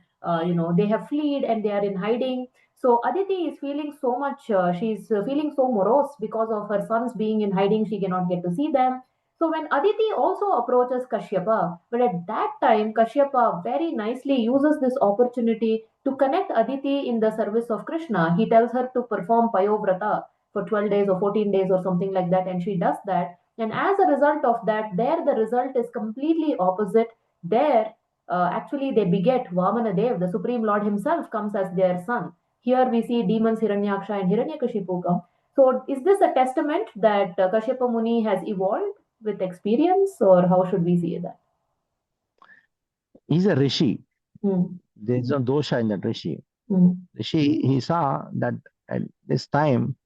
they have fled and they are in hiding. So Aditi is feeling so much, she's feeling so morose because of her sons being in hiding. She cannot get to see them. So when Aditi also approaches Kashyapa, but at that time, Kashyapa very nicely uses this opportunity to connect Aditi in the service of Krishna. He tells her to perform Payovrata for 12 days or 14 days or something like that, and she does that. And as a result of that, there the result is completely opposite. There, actually, they beget Vamana Dev, the Supreme Lord himself comes as their son. Here we see demons Hiranyaksha and Hiranyakashipu come. So is this a testament that Kashyapa Muni has evolved with experience, or how should we see that? He's a rishi. There's no dosha in that rishi. Rishi, he saw that at this time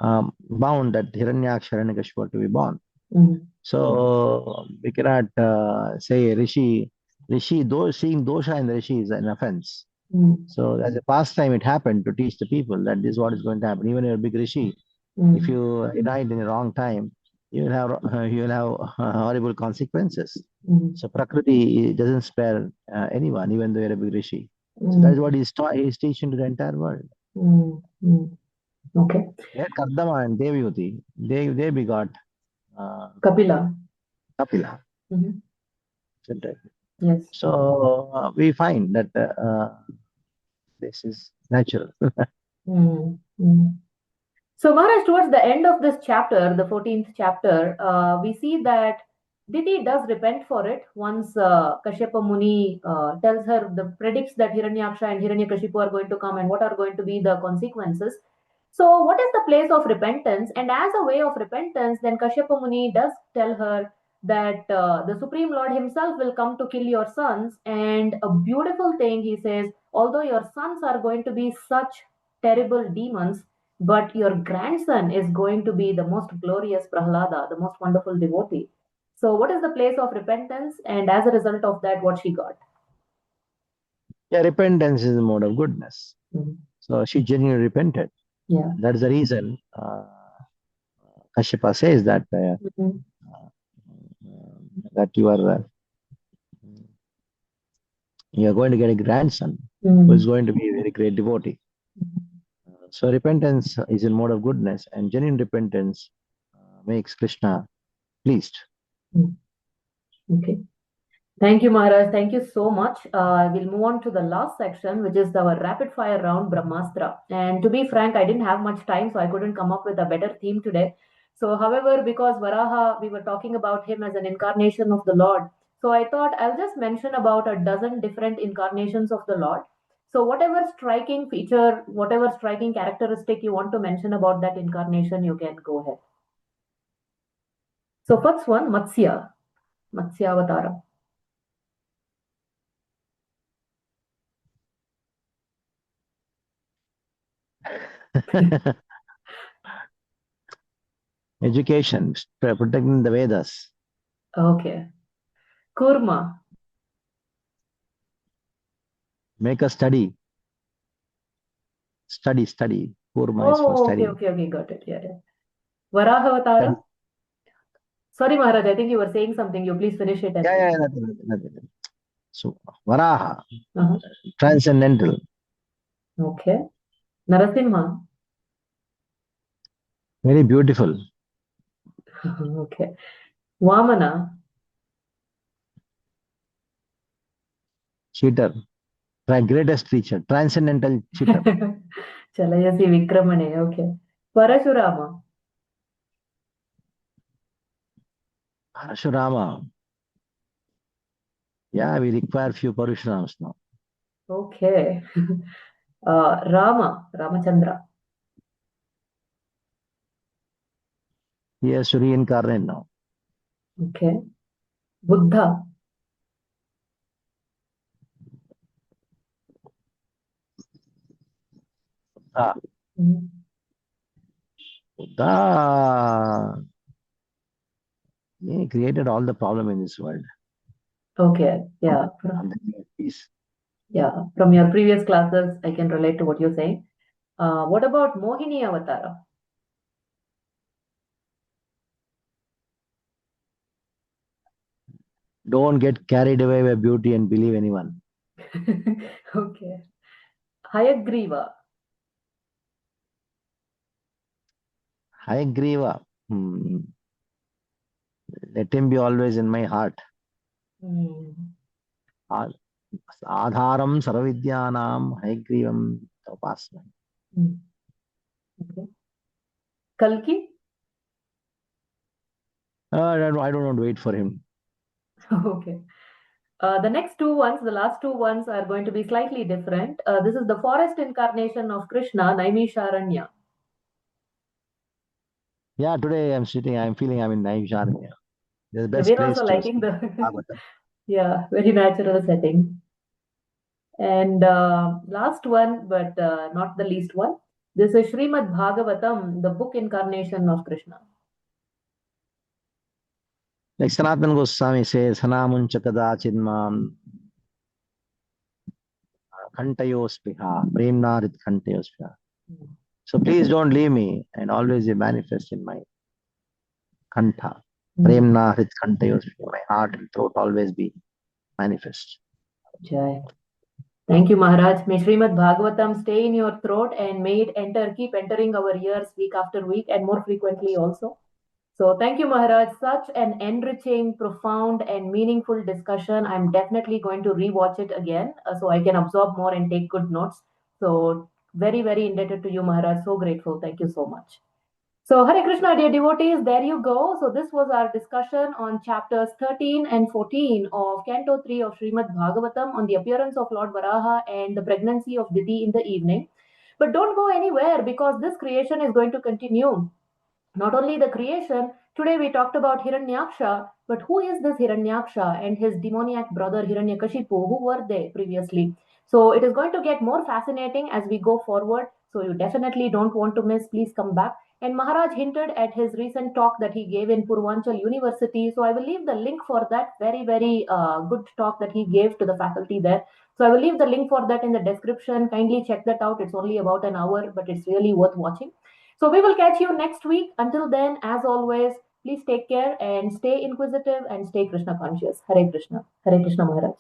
bound that Hiranyaksha Hiranyakashipu were to be born. So we cannot say rishi, though seeing dosha in the rishi is an offense. So as a pastime, it happened to teach the people that this is what is going to happen. Even a big rishi, if you died in the wrong time, you will have horrible consequences. So Prakriti doesn't spare anyone, even though you're a big rishi. So that is what he's teaching to the entire world. Okay. Yeah, Kardama and Devi, they begot Kapila. Yes. So we find that this is natural. So Maharaj, towards the end of this chapter, the 14th chapter, we see that Diti does repent for it once Kashyapa Muni predicts that Hiranyaksha and Hiranyakashipu are going to come and what are going to be the consequences. So what is the place of repentance? And as a way of repentance, then Kashyapa Muni does tell her that the Supreme Lord himself will come to kill your sons. And a beautiful thing, he says, although your sons are going to be such terrible demons, but your grandson is going to be the most glorious Prahlada, the most wonderful devotee. So what is the place of repentance? And as a result of that, what she got? Yeah, repentance is a mode of goodness. Mhm. So she genuinely repented. Yeah. That's the reason Kashyapa says that Mhm. that you are going to get a grandson who Mhm. is going to be a very great devotee. So repentance is a mode of goodness, and genuine repentance makes Krishna pleased. Mhm. Okay. Thank you, Maharaj. Thank you so much. We'll move on to the last section, which is our rapid fire round Brahmastra. And to be frank, I didn't have much time, so I couldn't come up with a better theme today. So, however, because Varaha, we were talking about him as an incarnation of the Lord. So I thought I'll just mention about a dozen different incarnations of the Lord. So whatever striking feature, whatever striking characteristic you want to mention about that incarnation, you can go ahead. So first one, Matsya Avatara. Education, protecting the Vedas. Okay. Kurma. Make us study. Study. Kurma is for Oh, study. okay. Got it. Yeah. Varaha Avatara. Sorry, Maharaj, I think you were saying something. You please finish it. Yeah, nothing. So, Varaha, Uh-huh. transcendental. Okay. Narasimha. Very beautiful. Okay. Vamana. Cheater. Greatest teacher. Transcendental cheater. Chalayasi Vikramane. Okay. Parashurama. Parashurama. Yeah, we require few Parashurams now. Okay. Ramachandra. He has to reincarnate now. Okay. Buddha. Mhm. Buddha, he created all the problem in this world. Okay. Yeah. And then peace. Yeah. From your previous classes, I can relate to what you're saying. What about Mohini Avatara? Don't get carried away by beauty and believe anyone. Okay. Hayagriva. Hayagriva. Let him be always in my heart. Adharam sarvavidyanam hayagrivam tapasma. Okay. Kalki. I don't want to wait for him. Okay. The next two ones, the last two ones are going to be slightly different. This is the forest incarnation of Krishna, Naimisharanya. Yeah, today I'm feeling I'm in Naimisharanya. The best We're place also to liking speak the Bhagavatam. yeah, very natural setting. And last one, but not the least one. This is Srimad Bhagavatam, the book incarnation of Krishna. Like Sanatana Goswami says, Hanamuncha kadachidmam kantayospriha, premnarit kantayospriha. So please don't leave me and always be manifest in my kantha. Premnarit kantayospriha. My heart and throat always be manifest. Jai. Thank you, Maharaj. May Srimad Bhagavatam stay in your throat and may it keep entering our ears week after week and more frequently also. So thank you, Maharaj. Such an enriching, profound, and meaningful discussion. I'm definitely going to rewatch it again so I can absorb more and take good notes. So very, very indebted to you, Maharaj. So grateful. Thank you so much. So Hare Krishna, dear devotees, there you go. So this was our discussion on chapters 13 and 14 of Canto 3 of Srimad Bhagavatam on the appearance of Lord Varaha and the pregnancy of Diti in the evening. But don't go anywhere because this creation is going to continue. Not only the creation, today we talked about Hiranyaksha, but who is this Hiranyaksha and his demoniac brother Hiranyakashipu? Who were they previously? So it is going to get more fascinating as we go forward. So you definitely don't want to miss. Please come back. And Maharaj hinted at his recent talk that he gave in Purvanchal University. So I will leave the link for that very, very good talk that he gave to the faculty there. So I will leave the link for that in the description. Kindly check that out. It's only about an hour, but it's really worth watching. So we will catch you next week. Until then, as always, please take care and stay inquisitive and stay Krishna conscious. Hare Krishna. Hare Krishna, Maharaj.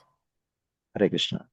Hare Krishna.